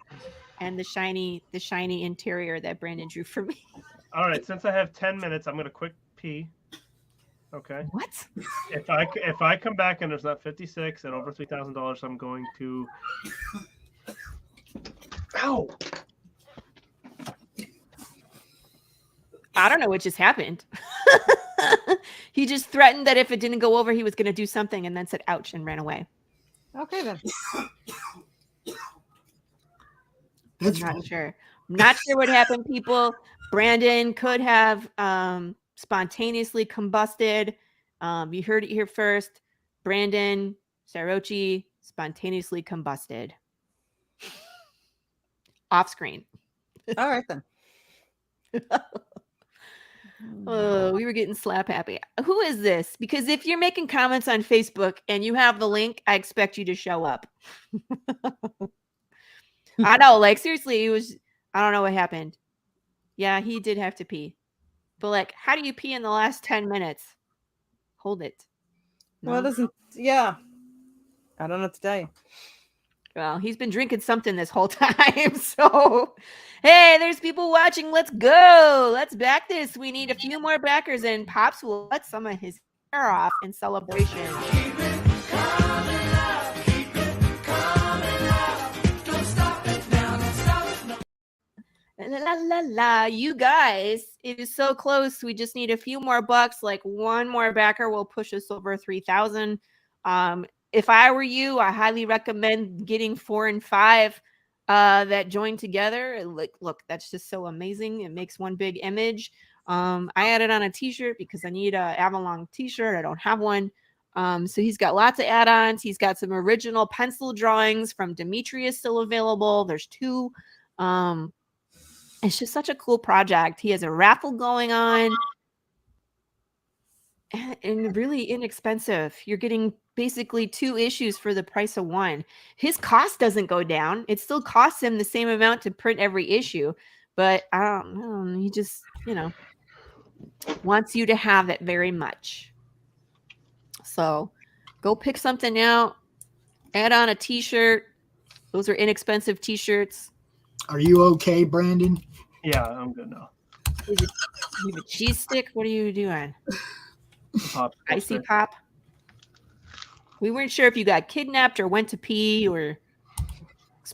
and the shiny interior that Brandon drew for me. All right, since I have 10 minutes, I'm gonna quick pee. Okay. What? If I come back and there's not 56 and over $3,000, I'm going to. Ow! I don't know what just happened. He just threatened that if it didn't go over, he was going to do something, and then said "ouch" and ran away. Okay then. That's I'm not sure. I'm not sure what happened, people. Brandon could have spontaneously combusted. You heard it here first. Brandon Starocci spontaneously combusted. Off screen. All right then. Oh, we were getting slap happy. Who is this? Because if you're making comments on Facebook and you have the link, I expect you to show up. I know, like, seriously, I don't know what happened. Yeah, he did have to pee. But, like, how do you pee in the last 10 minutes? Hold it. No? Well, it doesn't. Yeah. I don't know what to tell you. Well, he's been drinking something this whole time. So, hey, there's people watching. Let's go. Let's back this. We need a few more backers, and Pops will let some of his hair off in celebration. Keep it coming up. Keep it coming up. Don't stop it now. Don't stop it now. La la la. You guys, it is so close. We just need a few more bucks. Like one more backer will push us over 3,000. If I were you, I highly recommend getting 4 and 5 that join together. Like, look, that's just so amazing. It makes one big image. I added on a t-shirt because I need a Avalon t-shirt. I don't have one. So he's got lots of add-ons. He's got some original pencil drawings from Demetrius still available. There's 2. It's just such a cool project. He has a raffle going on. And really inexpensive. You're getting basically 2 issues for the price of 1. His cost doesn't go down. It still costs him the same amount to print every issue, but I don't know. He just, wants you to have it very much. So go pick something out, add on a t-shirt. Those are inexpensive t-shirts. Are you okay, Brandon? Yeah, I'm good now. You have a cheese stick? What are you doing? Pop, Icy pop. We weren't sure if you got kidnapped or went to pee or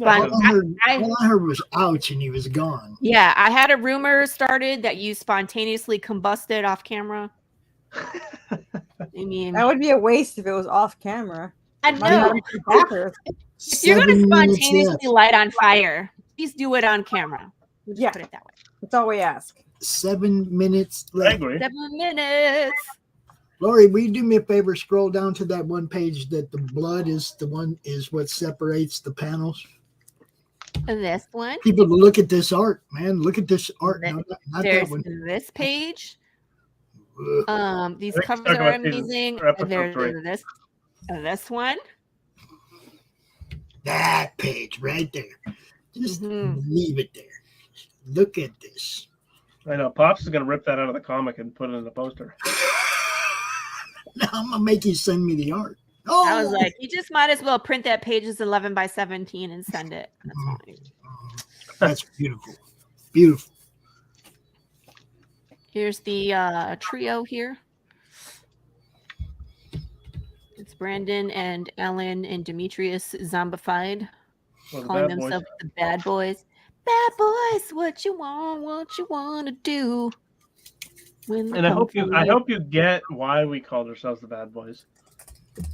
All I heard was ouch, and he was gone. Yeah, I had a rumor started that you spontaneously combusted off camera. I mean, that would be a waste if it was off camera. I know. If you're going to spontaneously light on fire, please do it on camera. We'll just put it that way. That's all we ask. 7 minutes left. 7 minutes. Laurie, will you do me a favor? Scroll down to that one page that the blood is what separates the panels. This one. People look at this art, man. Look at this art. No, not there's that one. This page. These covers are amazing. There's this one. That page right there. Just leave it there. Look at this. I know. Pops is going to rip that out of the comic and put it in the poster. Now I'm going to make you send me the art. Oh, I was like, you just might as well print that pages 11 by 17 and send it. That's fine. That's beautiful. Beautiful. Here's the trio here. It's Brandon and Ellen and Demetrius zombified, calling themselves the bad boys. Bad boys, what you want to do. And I hope you get why we called ourselves the Bad Boys.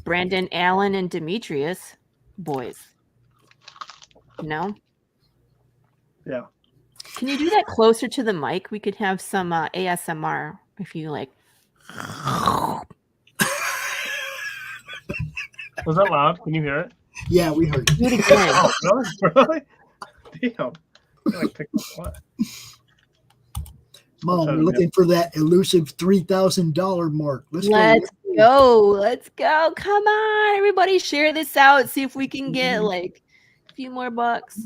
Brandon, Allen, and Demetrius, boys. No. Yeah. Can you do that closer to the mic? We could have some ASMR if you like. Was that loud? Can you hear it? Yeah, we heard. Do it again. Oh, really? Damn. Like, pick up what? Mom, we're looking for that elusive $3,000 mark. Let's go. Let's go. Come on, everybody, share this out. See if we can get like a few more bucks.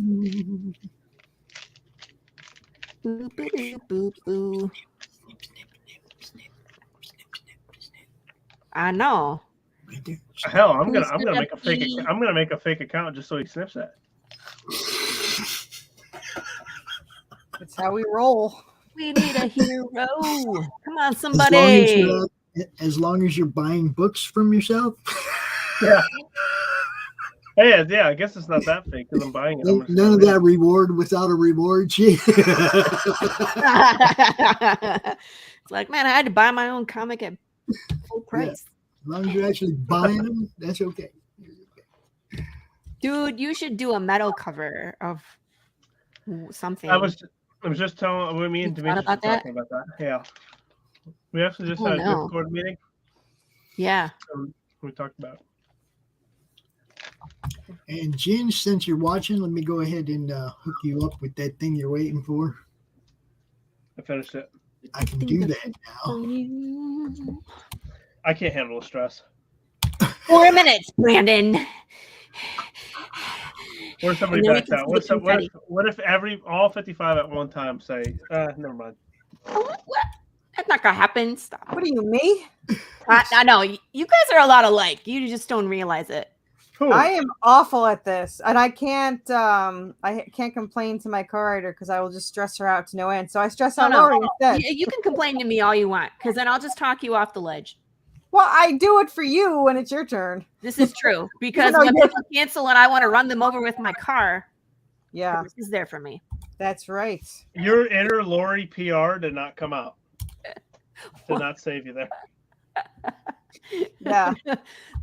Boop, boop, boop, boop. I know. Hell, I'm gonna make a fake. I'm gonna make a fake account just so he sniffs it. That's how we roll. We need a hero. Come on, somebody. As long as you're buying books from yourself. Yeah. Hey, yeah. I guess it's not that fake because I'm buying it. None of that reward without a reward. Gee. It's like, man, I had to buy my own comic at full price. Yeah. As long as you're actually buying them, that's okay. Dude, you should do a metal cover of something. I was just telling me and Demetrius were talking about that. Yeah. We actually just had a Discord meeting. Yeah. We talked about it. And Ginge, since you're watching, let me go ahead and hook you up with that thing you're waiting for. I finished it. I can do that now. I can't handle the stress. 4 minutes, Brandon. What if somebody backs out? What if all 55 at one time say, never mind. What? That's not gonna happen. Stop. What are you, me? I know. You guys are a lot alike. You just don't realize it. Who? I am awful at this, and I can't complain to my co-writer because I will just stress her out to no end. So I stress out Laurie instead. You can complain to me all you want, because then I'll just talk you off the ledge. Well, I do it for you when it's your turn. This is true, because when people cancel and I want to run them over with my car, yeah, this is there for me. That's right. Your inner Laurie PR did not come out. Did not save you there. Yeah.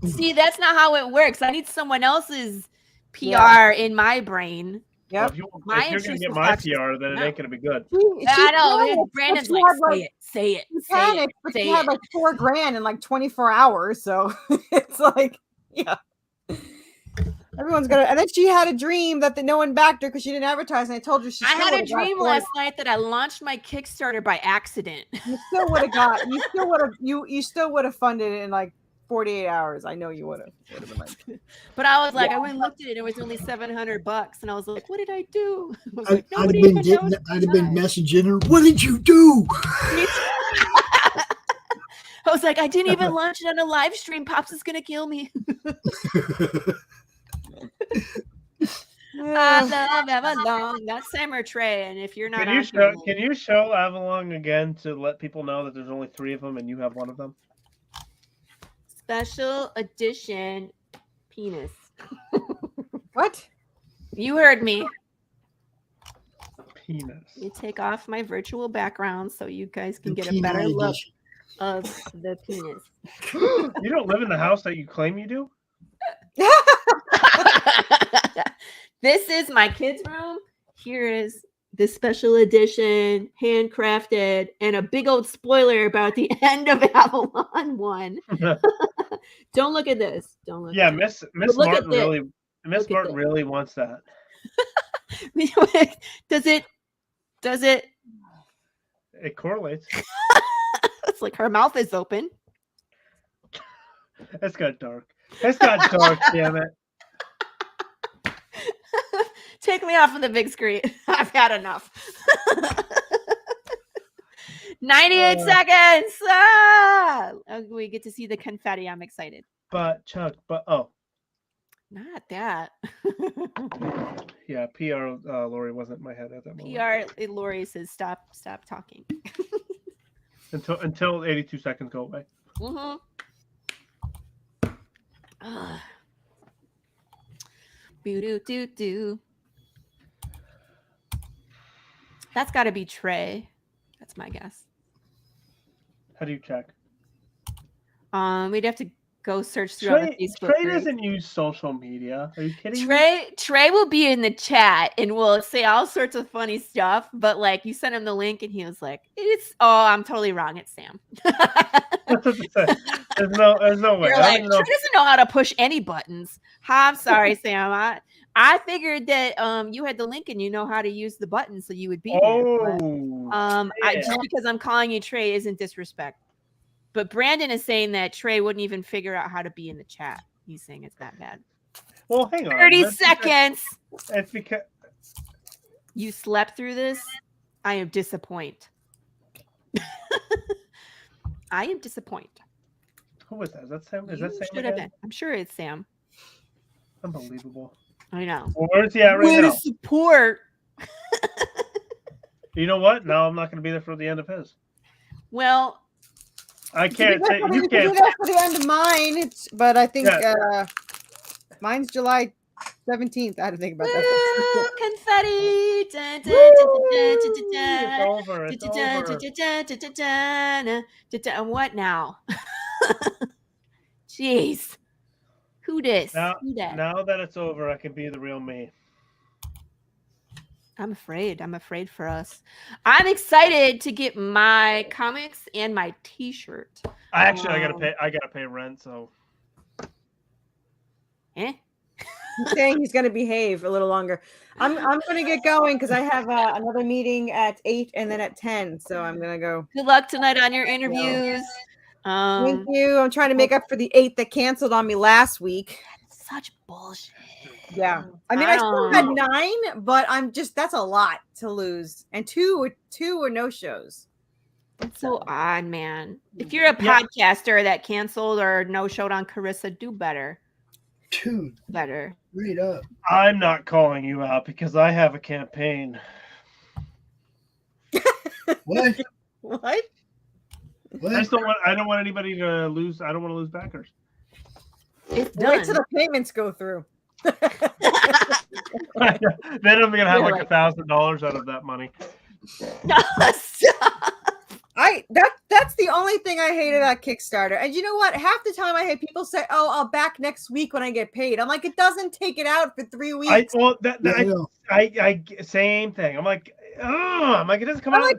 See, that's not how it works. I need someone else's PR in my brain. Yeah. Well, if you're going to get my PR, then it ain't going to be good. I know. Brandon's like, say it. She panicked, but she had like $4,000 in like 24 hours. So it's like, yeah. Everyone's gonna, and then she had a dream that no one backed her because she didn't advertise. And I told her I had a dream last night that I launched my Kickstarter by accident. You still would have got. You still would have funded it in like 48 hours. I know you would have. But I was like, I went and looked at it. It was only $700, and I was like, what did I do? I'd have been messaging her. What did you do? I was like, I didn't even launch it on a live stream. Pops is gonna kill me. I love Avalon, not Summer Trey. And if you're not, can you show Avalon again to let people know that there's only 3 of them and you have one of them? Special edition penis. What? You heard me. Penis. You take off my virtual background so you guys can get a better look of the penis. You don't live in the house that you claim you do? This is my kids' room. Here is the special edition, handcrafted, and a big old spoiler about the end of Avalon 1. Don't look at this. Don't look. Yeah, at Miss Martin really, Miss Martin really wants that. Does it? It correlates. It's like her mouth is open. It's got dark. It's got dark. Damn it. Take me off of the big screen. I've had enough. 98 seconds. We get to see the confetti. I'm excited. But not that. Yeah, PR Laurie wasn't in my head at that moment. PR Laurie says stop talking. until 82 seconds go away. Mm-hmm. That's got to be Trey. That's my guess. How do you check? We'd have to go search through all the Facebook Trey groups. doesn't use social media. Are you kidding me? Trey will be in the chat and will say all sorts of funny stuff, but like you sent him the link and he was like, I'm totally wrong. It's Sam. there's no way. You're like, Trey doesn't know how to push any buttons. I'm sorry, Sam. I figured that you had the link and you know how to use the button, so you would be here. But, just because I'm calling you Trey isn't disrespect. But Brandon is saying that Trey wouldn't even figure out how to be in the chat. He's saying it's that bad. Well, hang on. 30 seconds. It's because you slept through this. I am disappointed. I am disappointed. Who is that? Is that Sam? Is that Sam? Should have been. I'm sure it's Sam. Unbelievable. I know. Well, where's he at right now? Support. You know what? Now I'm not going to be there for the end of his. Well, I can't say you You can't. do that for the end of mine, but I think mine's July 17th. I had to think about that. Confetti. It's over. What now? Jeez. Who this? Now Who that? that it's over, I can be the real me. I'm afraid. I'm afraid for us. I'm excited to get my comics and my T-shirt. I gotta pay rent. So. Eh? He's saying he's going to behave a little longer. I'm going to get going because I have another meeting at 8 and then at 10. So I'm going to go. Good luck tonight on your interviews. Thank you. I'm trying to make up for the 8 that canceled on me last week. Such bullshit. Yeah. I mean, I still had 9, but that's a lot to lose. And two were no shows. That's so odd, man. If you're a podcaster that canceled or no showed on Carissa, do better. Dude. Better. Read up. I'm not calling you out because I have a campaign. What? What? I don't want anybody to lose. I don't want to lose backers. It's Wait done. till the payments go through. Then I'm gonna have like $1,000 out of that money. That's the only thing I hate about Kickstarter. And you know what? Half the time I hate people say, "Oh, I'll back next week when I get paid." I'm like, it doesn't take it out for 3 weeks. I same thing. I'm like, it doesn't come out. Like,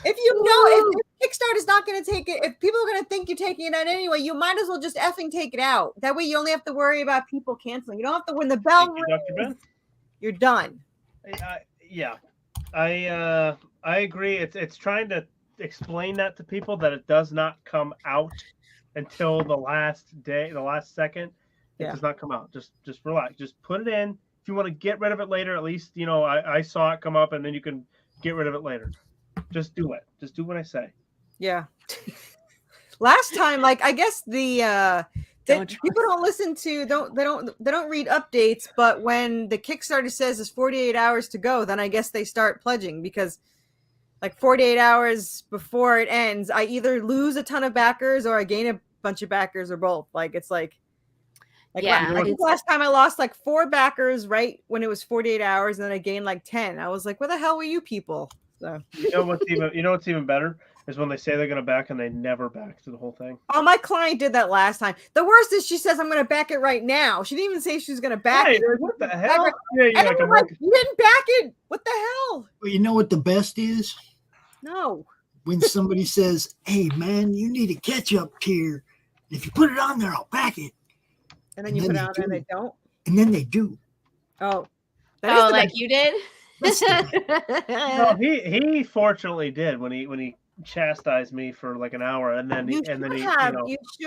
if you know if Kickstarter's not going to take it, if people are going to think you're taking it out anyway, you might as well just effing take it out. That way, you only have to worry about people canceling. You don't have to when the bell rings. You're done. Yeah, I agree. It's trying to explain that to people that it does not come out until the last second. It does not come out. Just relax. Just put it in. If you want to get rid of it later, at least I saw it come up, and then you can get rid of it later. Just do it. Just do what I say. Yeah. Last time, I guess people don't listen to they don't read updates, but when the Kickstarter says it's 48 hours to go, then I guess they start pledging because 48 hours before it ends, I either lose a ton of backers or I gain a bunch of backers or both. Last time I lost 4 backers right when it was 48 hours, and then I gained 10. I was like, where the hell were you people? So you know what's even better is when they say they're gonna back and they never back through the whole thing. Oh, my client did that last time. The worst is she says I'm gonna back it right now. She didn't even say she was gonna back it. What the hell? You didn't back it. What the hell? Well, you know what the best is? No. When somebody says, "Hey, man, you need a catch-up tier. If you put it on there, I'll back it." And then you put it on there and they don't. And then they do. Oh. You did? No, he fortunately did when he chastised me for an hour, and then you should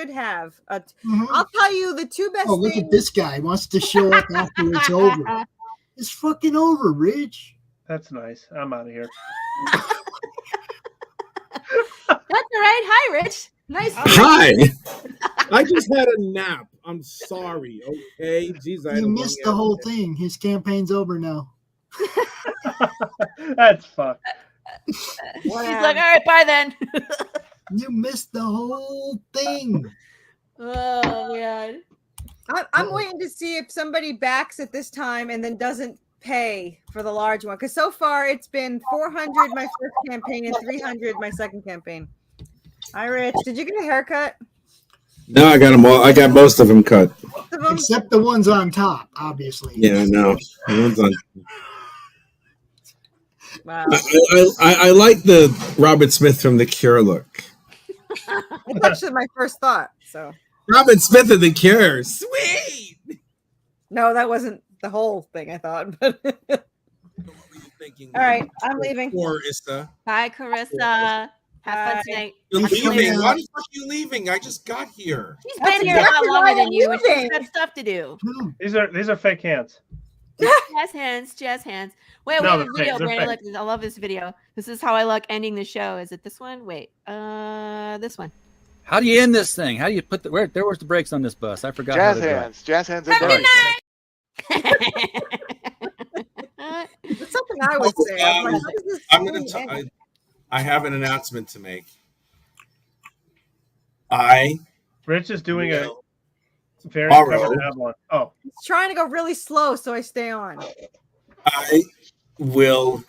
have. Mhm. I'll tell you the 2 best. Oh, look at this guy wants to show up after it's over. It's fucking over, Rich. That's nice. I'm out of here. That's all right. Hi, Rich. Nice. Hi. I just had a nap. I'm sorry. Okay. Jeez, You missed the whole thing. His campaign's over now. That's fucked. He's like, all right, bye then. You missed the whole thing. Oh, man. I'm waiting to see if somebody backs at this time and then doesn't pay for the large one? Because so far it's been 400 my first campaign and 300 my second campaign. Hi, Rich. Did you get a haircut? No, I got them all. I got most of them cut. Except the ones on top, obviously. Yeah, I know. The ones on. Wow. I like the Robert Smith from The Cure look. It's actually my first thought. So Robert Smith of The Cure, sweet. no, that wasn't the whole thing. I thought, but all right, I'm leaving. Or Issa. Bye, Carissa. Have fun tonight. You're I'll see you leaving. later. Why the fuck are you leaving? I just got here. She's That's been here a lot exactly why longer than I'm you, and she's leaving. got stuff to do. These are fake hands. Jazz hands. Wait, we No, have a they're video, fake, they're Brandon. fake. Look, I love this video. This is how I look ending the show. Is it this one? Wait, this one. How do you end this thing? How do you put the where's the brakes on this bus? I forgot. Jazz how to drive. hands. Jazz hands. Have a good night. It's something I would say. I'm like, how does this I'm gonna. really end? I have an announcement to make. Rich is doing a very Tomorrow. covered Avalon. Oh, It's trying to go really slow, so I stay on. I will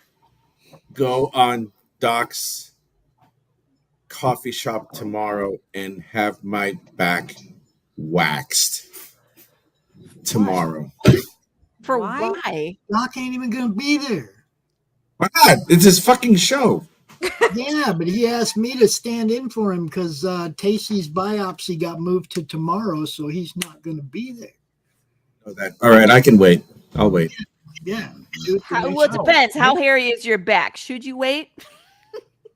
go on Doc's coffee shop tomorrow and have my back waxed tomorrow. For Why? why? Doc ain't even gonna be there. Why not? It's his fucking show. Yeah, but he asked me to stand in for him because Tacey's biopsy got moved to tomorrow, so he's not gonna be there. Know that. All right, I can wait. I'll wait. Yeah. do it the Well, next it show. depends. How hairy is your back? Should you wait?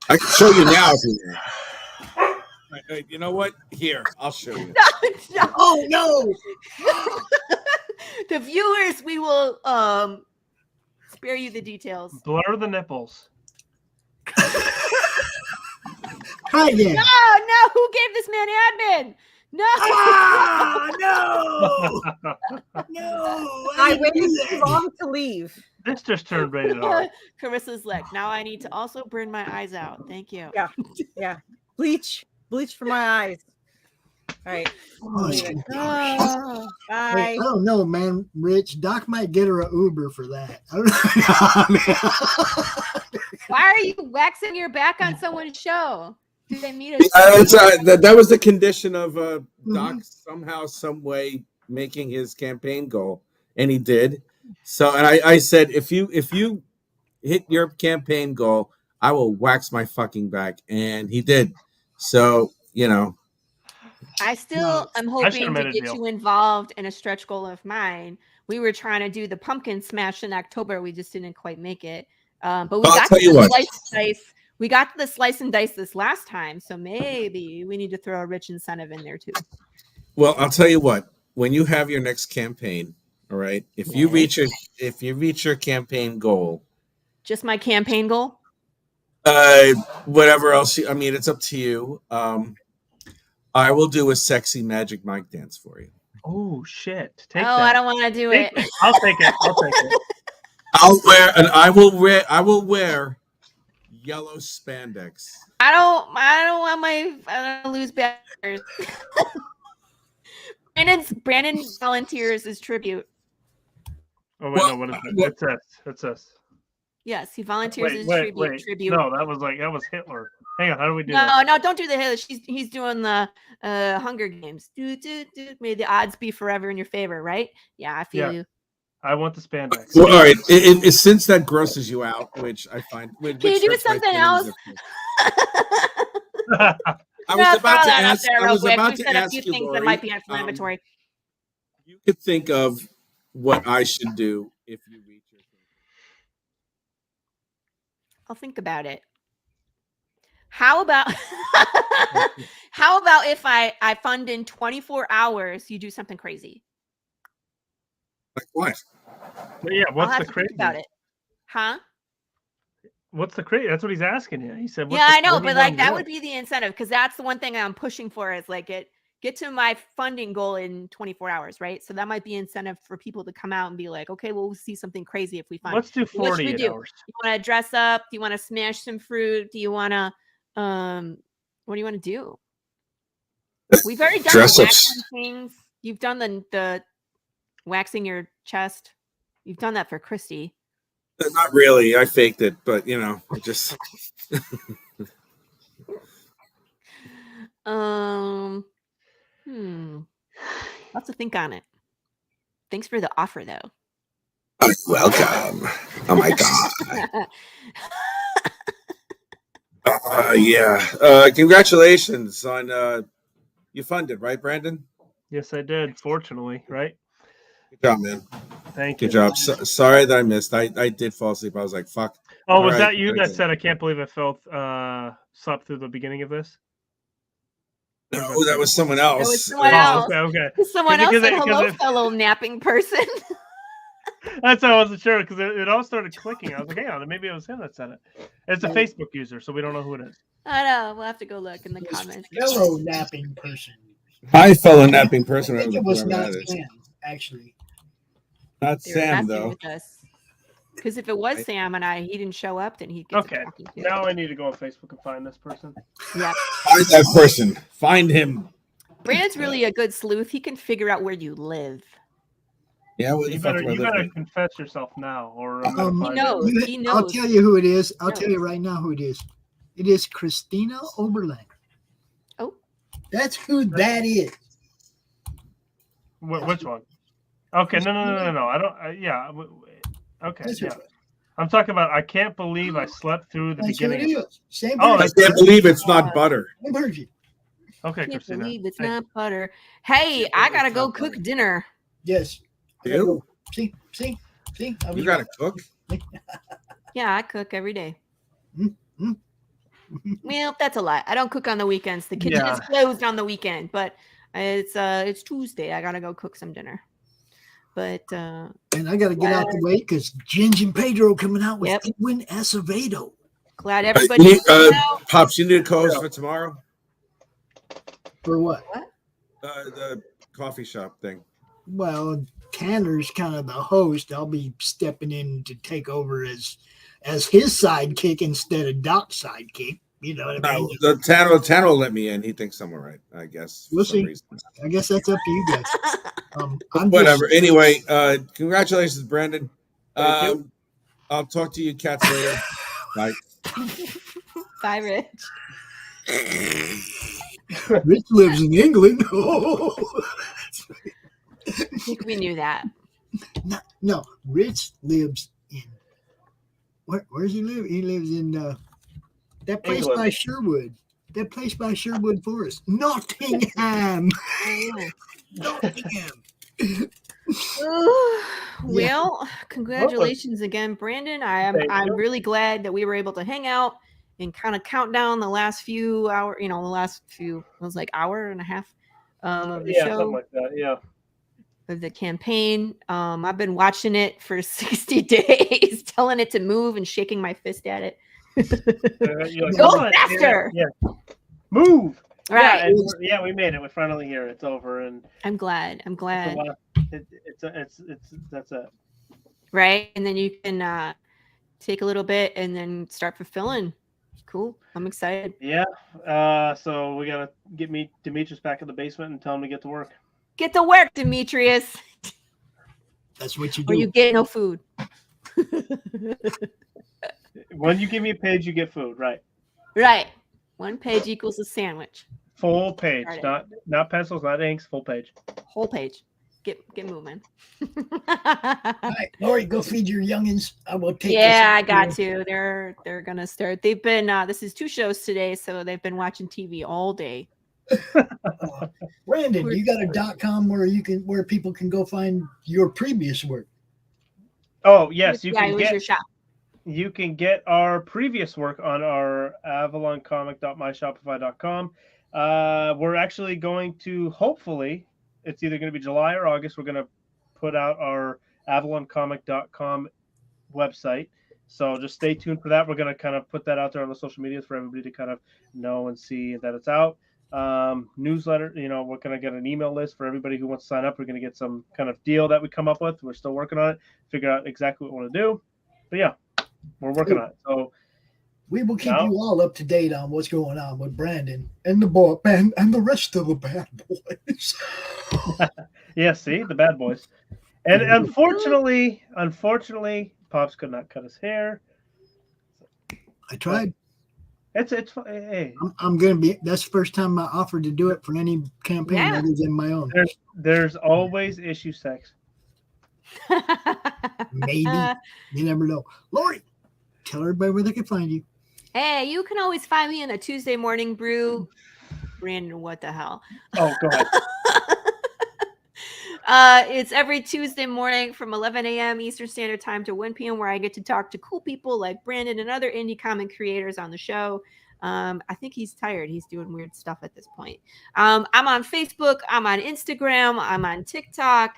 I can show you now if you want. You know what? Here, I'll show you. No. Oh no! The viewers, we will spare you the details. blur the nipples. Try again. No, who gave this man admin? No. Ah, no! No! I didn't waited do too that. long to leave. This just turned rated R. Carissa's like, now I need to also burn my eyes out. Thank you. Yeah. Bleach for my eyes. All right. Oh, Leaving. Oh. Hey, Bye. I don't know, man. Rich, Doc might get her an Uber for that. I don't know. Why are you waxing your back on someone's show? Do they meet us? That was the condition of Mm-hmm. Doc somehow, some way making his campaign goal, and he did. So, and I said, if you hit your campaign goal, I will wax my fucking back, and he did. So, you know, I still am I hoping should've to made a get deal. you involved in a stretch goal of mine. We were trying to do the pumpkin smash in October. We just didn't quite make it. But we I'll got tell to you the what. slice and dice. We got to the slice and dice this last time, so maybe we need to throw a rich incentive in there too. well, I'll tell you what. When you have your next campaign, all right, if you reach your campaign goal, Just my campaign goal. whatever else I mean, it's up to you. I will do a sexy magic mic dance for you. Oh shit! Take Oh, that. I don't want to do it. I'll take it. I'll take it. I will wear yellow spandex. I don't want to lose backers. Brandon volunteers as tribute. Oh wait, no, what is it? It's us. It's us. Yes, he volunteers as Wait. tribute. No, that was Hitler. Hang on, how do we do No, that? no, don't do the Hitler. He's doing the Hunger Games. May the odds be forever in your favor, right? Yeah, I feel Yeah. you. I want the spandex. Well, all right. Since that grosses you out, which I find, Can you do something else? I was about to Throw that out ask. there I real was quick. about We to said a ask few you, things Laurie, that might be inflammatory. you could think of what I should do if you reach your. I'll think about it. How about if I fund in 24 hours, you do something crazy? Like what? But yeah, I'll what's have the to crazy? think about it. Huh? What's the crazy? That's what he's asking you. He said, Yeah, I know, what do but you like wanna that do? would be the incentive because that's the one thing I'm pushing for is like get to my funding goal in 24 hours, right? So that might be incentive for people to come out and be like, okay, well, we'll see something crazy if we fund. Let's do What should we 48 do? hours. You want to dress up? Do you want to smash some fruit? Do you want to what do you want to do? We've already done Dress the up. waxing things. You've done the waxing your chest. You've done that for Christie. Not really. I faked it, but it just. Lots to think on it. Thanks for the offer, though. Welcome. Oh my god. Yeah. Congratulations on you funded, right, Brandon? Yes, I did. Fortunately, right? Good job, man. Thank you. Good job. Sorry that I missed. I did fall asleep. I was like, fuck. Oh, was that you that said I can't believe I slept through the beginning of this? No, that was someone else. It was someone else. Okay. Someone else said, hello, fellow napping person. That's why I wasn't sure, because it all started clicking. I was like, hang on, maybe it was him that said it. It's a Facebook user, so we don't know who it is. I know. We'll have to go look in the comments. Fellow napping person. Hi, fellow napping person. I think it was not Sam, actually. Not Sam, though. Because if it was Sam and he didn't show up, then he'd get okay. Now I need to go on Facebook and find this person. Yeah. Find that person. Find him. Brand's really a good sleuth. He can figure out where you live. Yeah, well, you better confess yourself now, or he knows. He knows. I'll tell you who it is. I'll tell you right now who it is. It is Christina Oberland. Oh, that's who that is. Which one? Okay, no. I don't. Yeah. Okay. Yeah. I'm talking about. I can't believe I slept through the beginning. I can't believe it's not butter. Okay, I can't Christina. believe it's not butter. Hey, I gotta go cook dinner. Yes. You? See. You gotta cook? Yeah, I cook every day. Well, that's a lie. I don't cook on the weekends. The kitchen is closed on the weekend, but it's Tuesday. I gotta go cook some dinner. But and I gotta get out the way because Ginge and Pedro coming out with Edwin Acevedo. Glad everybody. Pops, you need a co-host for tomorrow. For what? The coffee shop thing. Well, Tanner's kind of the host. I'll be stepping in to take over as his sidekick instead of Doc's sidekick. You know what I mean? No, Tanner will let me in. He thinks I'm all right, I guess. We'll see. I guess that's up to you guys. Whatever. Anyway, congratulations, Brandon. I'll talk to you cats later. Bye. Bye, Rich. Rich lives in England. I think we knew that. No, Rich lives in where does he live? He lives in that place England. by Sherwood. That place by Sherwood Forest. Nottingham. Nottingham. Well, congratulations again, Brandon. I'm really glad that we were able to hang out and kind of count down the last few hours. You know, it was like hour and a half of the show. Something like that. Yeah. Of the campaign. I've been watching it for 60 days, telling it to move and shaking my fist at it. Like, go faster. Yeah. Move. Right. Yeah, we made it. We're finally here. It's over, and I'm glad. That's it. Right, and then you can take a little bit and then start fulfilling. Cool. I'm excited. Yeah. So we gotta get Demetrius back in the basement and tell him to get to work. Get to work, Demetrius. That's what you do. Or you get no food. When you give me a page, you get food, right? Right. 1 page equals a sandwich. Full page, not pencils, not inks. Full page. Whole page. Get moving. All right, Laurie, go feed your youngins. I will take. Yeah, I got to. They're gonna start. They've been. This is 2 shows today, so they've been watching TV all day. Brandon, you got a .com where people can go find your previous work. Oh yes, you can where's get your shop? You can get our previous work on our avaloncomic.myshopify.com. We're actually going to, hopefully, it's either going to be July or August, we're going to put out our avaloncomic.com website. So just stay tuned for that. We're going to kind of put that out there on the social medias for everybody to kind of know and see that it's out. Newsletter, we're going to get an email list for everybody who wants to sign up. We're going to get some kind of deal that we come up with. We're still working on it, figure out exactly what we want to do. But yeah, we're working on it. So we will keep you all up to date on what's going on with Brandon and the boy band and the rest of the bad boys. Yeah, see, the bad boys. And unfortunately, Pops could not cut his hair. I tried. It's hey. I'm gonna be. That's the first time I offered to do it for any campaign other than my own. There's always issue sex. Maybe you never know. Laurie, tell everybody where they can find you. Hey, you can always find me in the Tuesday morning brew. Brandon, what the hell? Oh, go ahead. It's every Tuesday morning from 11 a.m. Eastern Standard Time to 1 p.m. where I get to talk to cool people like Brandon and other indie comic creators on the show. I think he's tired. He's doing weird stuff at this point. I'm on Facebook. I'm on Instagram. I'm on TikTok.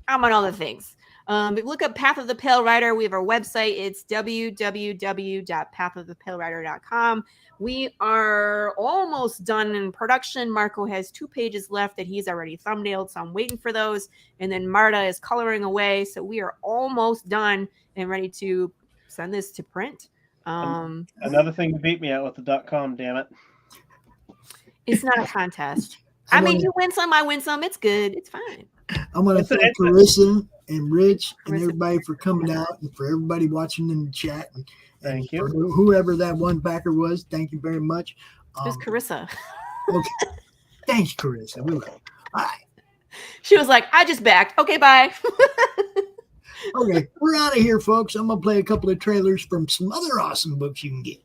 I'm on all the things. Look up Path of the Pale Rider. We have our website. It's www.pathofthepalerider.com. We are almost done in production. Marco has 2 pages left that he's already thumbnailed, so I'm waiting for those. And then Marta is coloring away, so we are almost done and ready to send this to print. Another thing to beat me at with the .com, damn it. It's not a contest. I mean, you win some, I win some. It's good. It's fine. I want to thank Carissa and Rich and everybody for coming out and for everybody watching in the chat. And thank you. For whoever that one backer was, thank you very much. It was Carissa. Okay. Thanks, Carissa. We love you. All right. She was like, I just backed. Okay, bye. Okay, we're out of here, folks. I'm going to play a couple of trailers from some other awesome books you can get.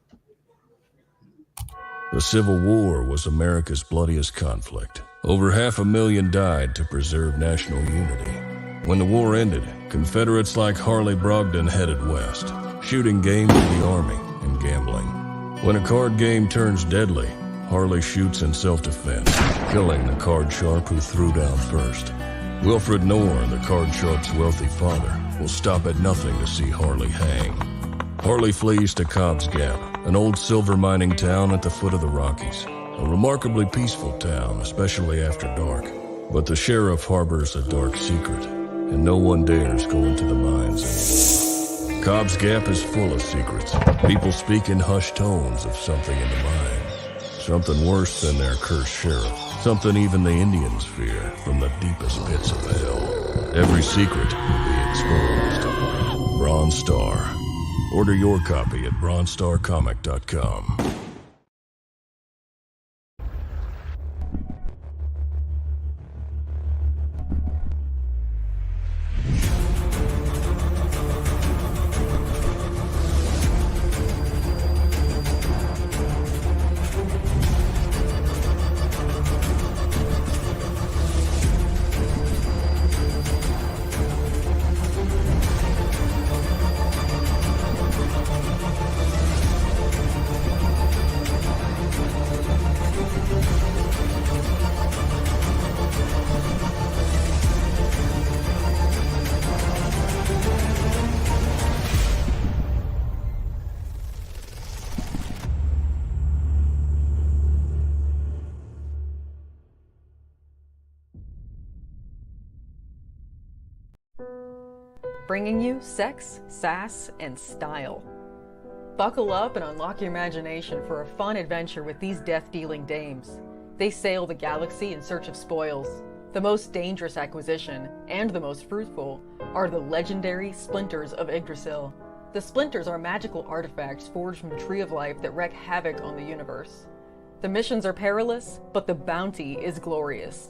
The Civil War was America's bloodiest conflict. Over 500,000 died to preserve national unity. When the war ended, Confederates like Harley Brogdon headed west, shooting game for the Army and gambling. When a card game turns deadly, Harley shoots in self-defense, killing the card sharp who threw down first. Wilfred Knorr, the card sharp's wealthy father, will stop at nothing to see Harley hang. Harley flees to Cobb's Gap, an old silver mining town at the foot of the Rockies. A remarkably peaceful town, especially after dark. But the sheriff harbors a dark secret, and no one dares go into the mines anymore. Cobb's Gap is full of secrets. People speak in hushed tones of something in the mines. Something worse than their cursed sheriff. Something even the Indians fear from the deepest pits of hell. Every secret will be exposed. Bronze Star. Order your copy at bronzestarcomic.com. Bringing you sex, sass, and style. Buckle up and unlock your imagination for a fun adventure with these death-dealing dames. They sail the galaxy in search of spoils. The most dangerous acquisition, and the most fruitful, are the legendary Splinters of Yggdrasil. The Splinters are magical artifacts forged from the Tree of Life that wreak havoc on the universe. The missions are perilous, but the bounty is glorious.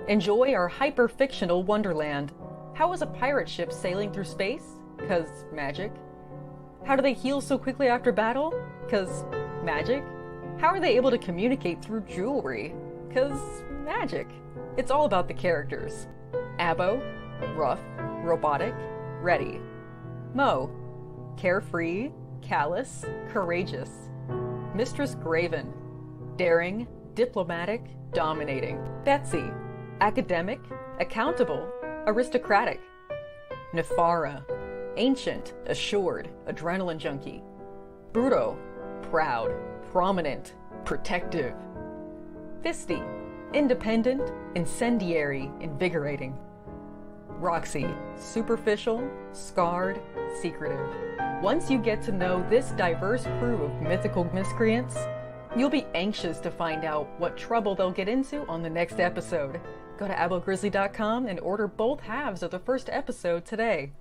Enjoy our hyper-fictional wonderland. How is a pirate ship sailing through space? 'Cause magic. How do they heal so quickly after battle? 'Cause magic. How are they able to communicate through jewelry? 'Cause magic. It's all about the characters. Abo, rough, robotic, ready. Mo, carefree, callous, courageous. Mistress Graven, daring, diplomatic, dominating. Betsy, academic, accountable, aristocratic. Nefara, ancient, assured, adrenaline junkie. Bruto, proud, prominent, protective. Fisty, independent, incendiary, invigorating. Roxy, superficial, scarred, secretive. Once you get to know this diverse crew of mythical miscreants, you'll be anxious to find out what trouble they'll get into on the next episode. Go to abogrizzly.com and order both halves of the first episode today.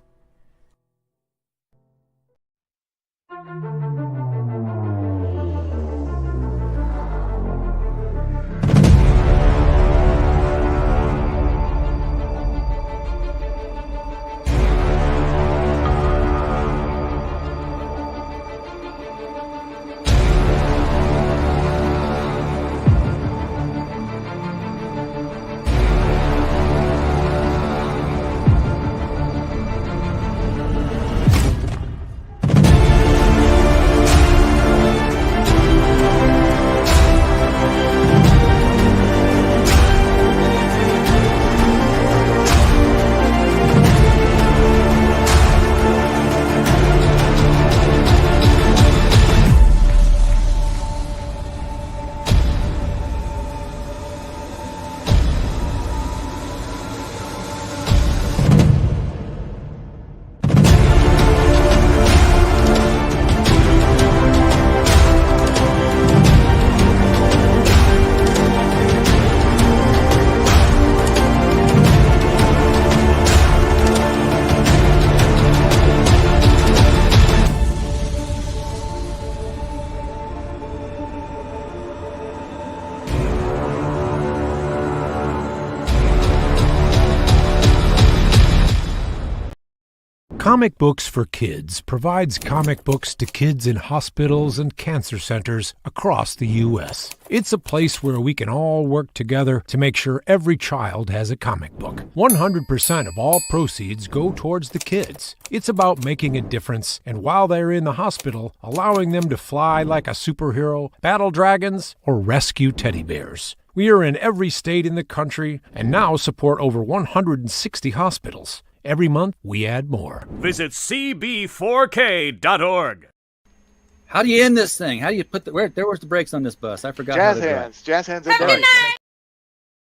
Comic Books for Kids provides comic books to kids in hospitals and cancer centers across the U.S. It's a place where we can all work together to make sure every child has a comic book. 100% of all proceeds go towards the kids. It's about making a difference, and while they're in the hospital, allowing them to fly like a superhero, battle dragons, or rescue teddy bears. We are in every state in the country and now support over 160 hospitals. Every month, we add more. Visit cb4k.org. How do you end this thing? How do you put the where's the brakes on this bus? I forgot. Jazz how to drive. hands. Jazz hands. Have a good night.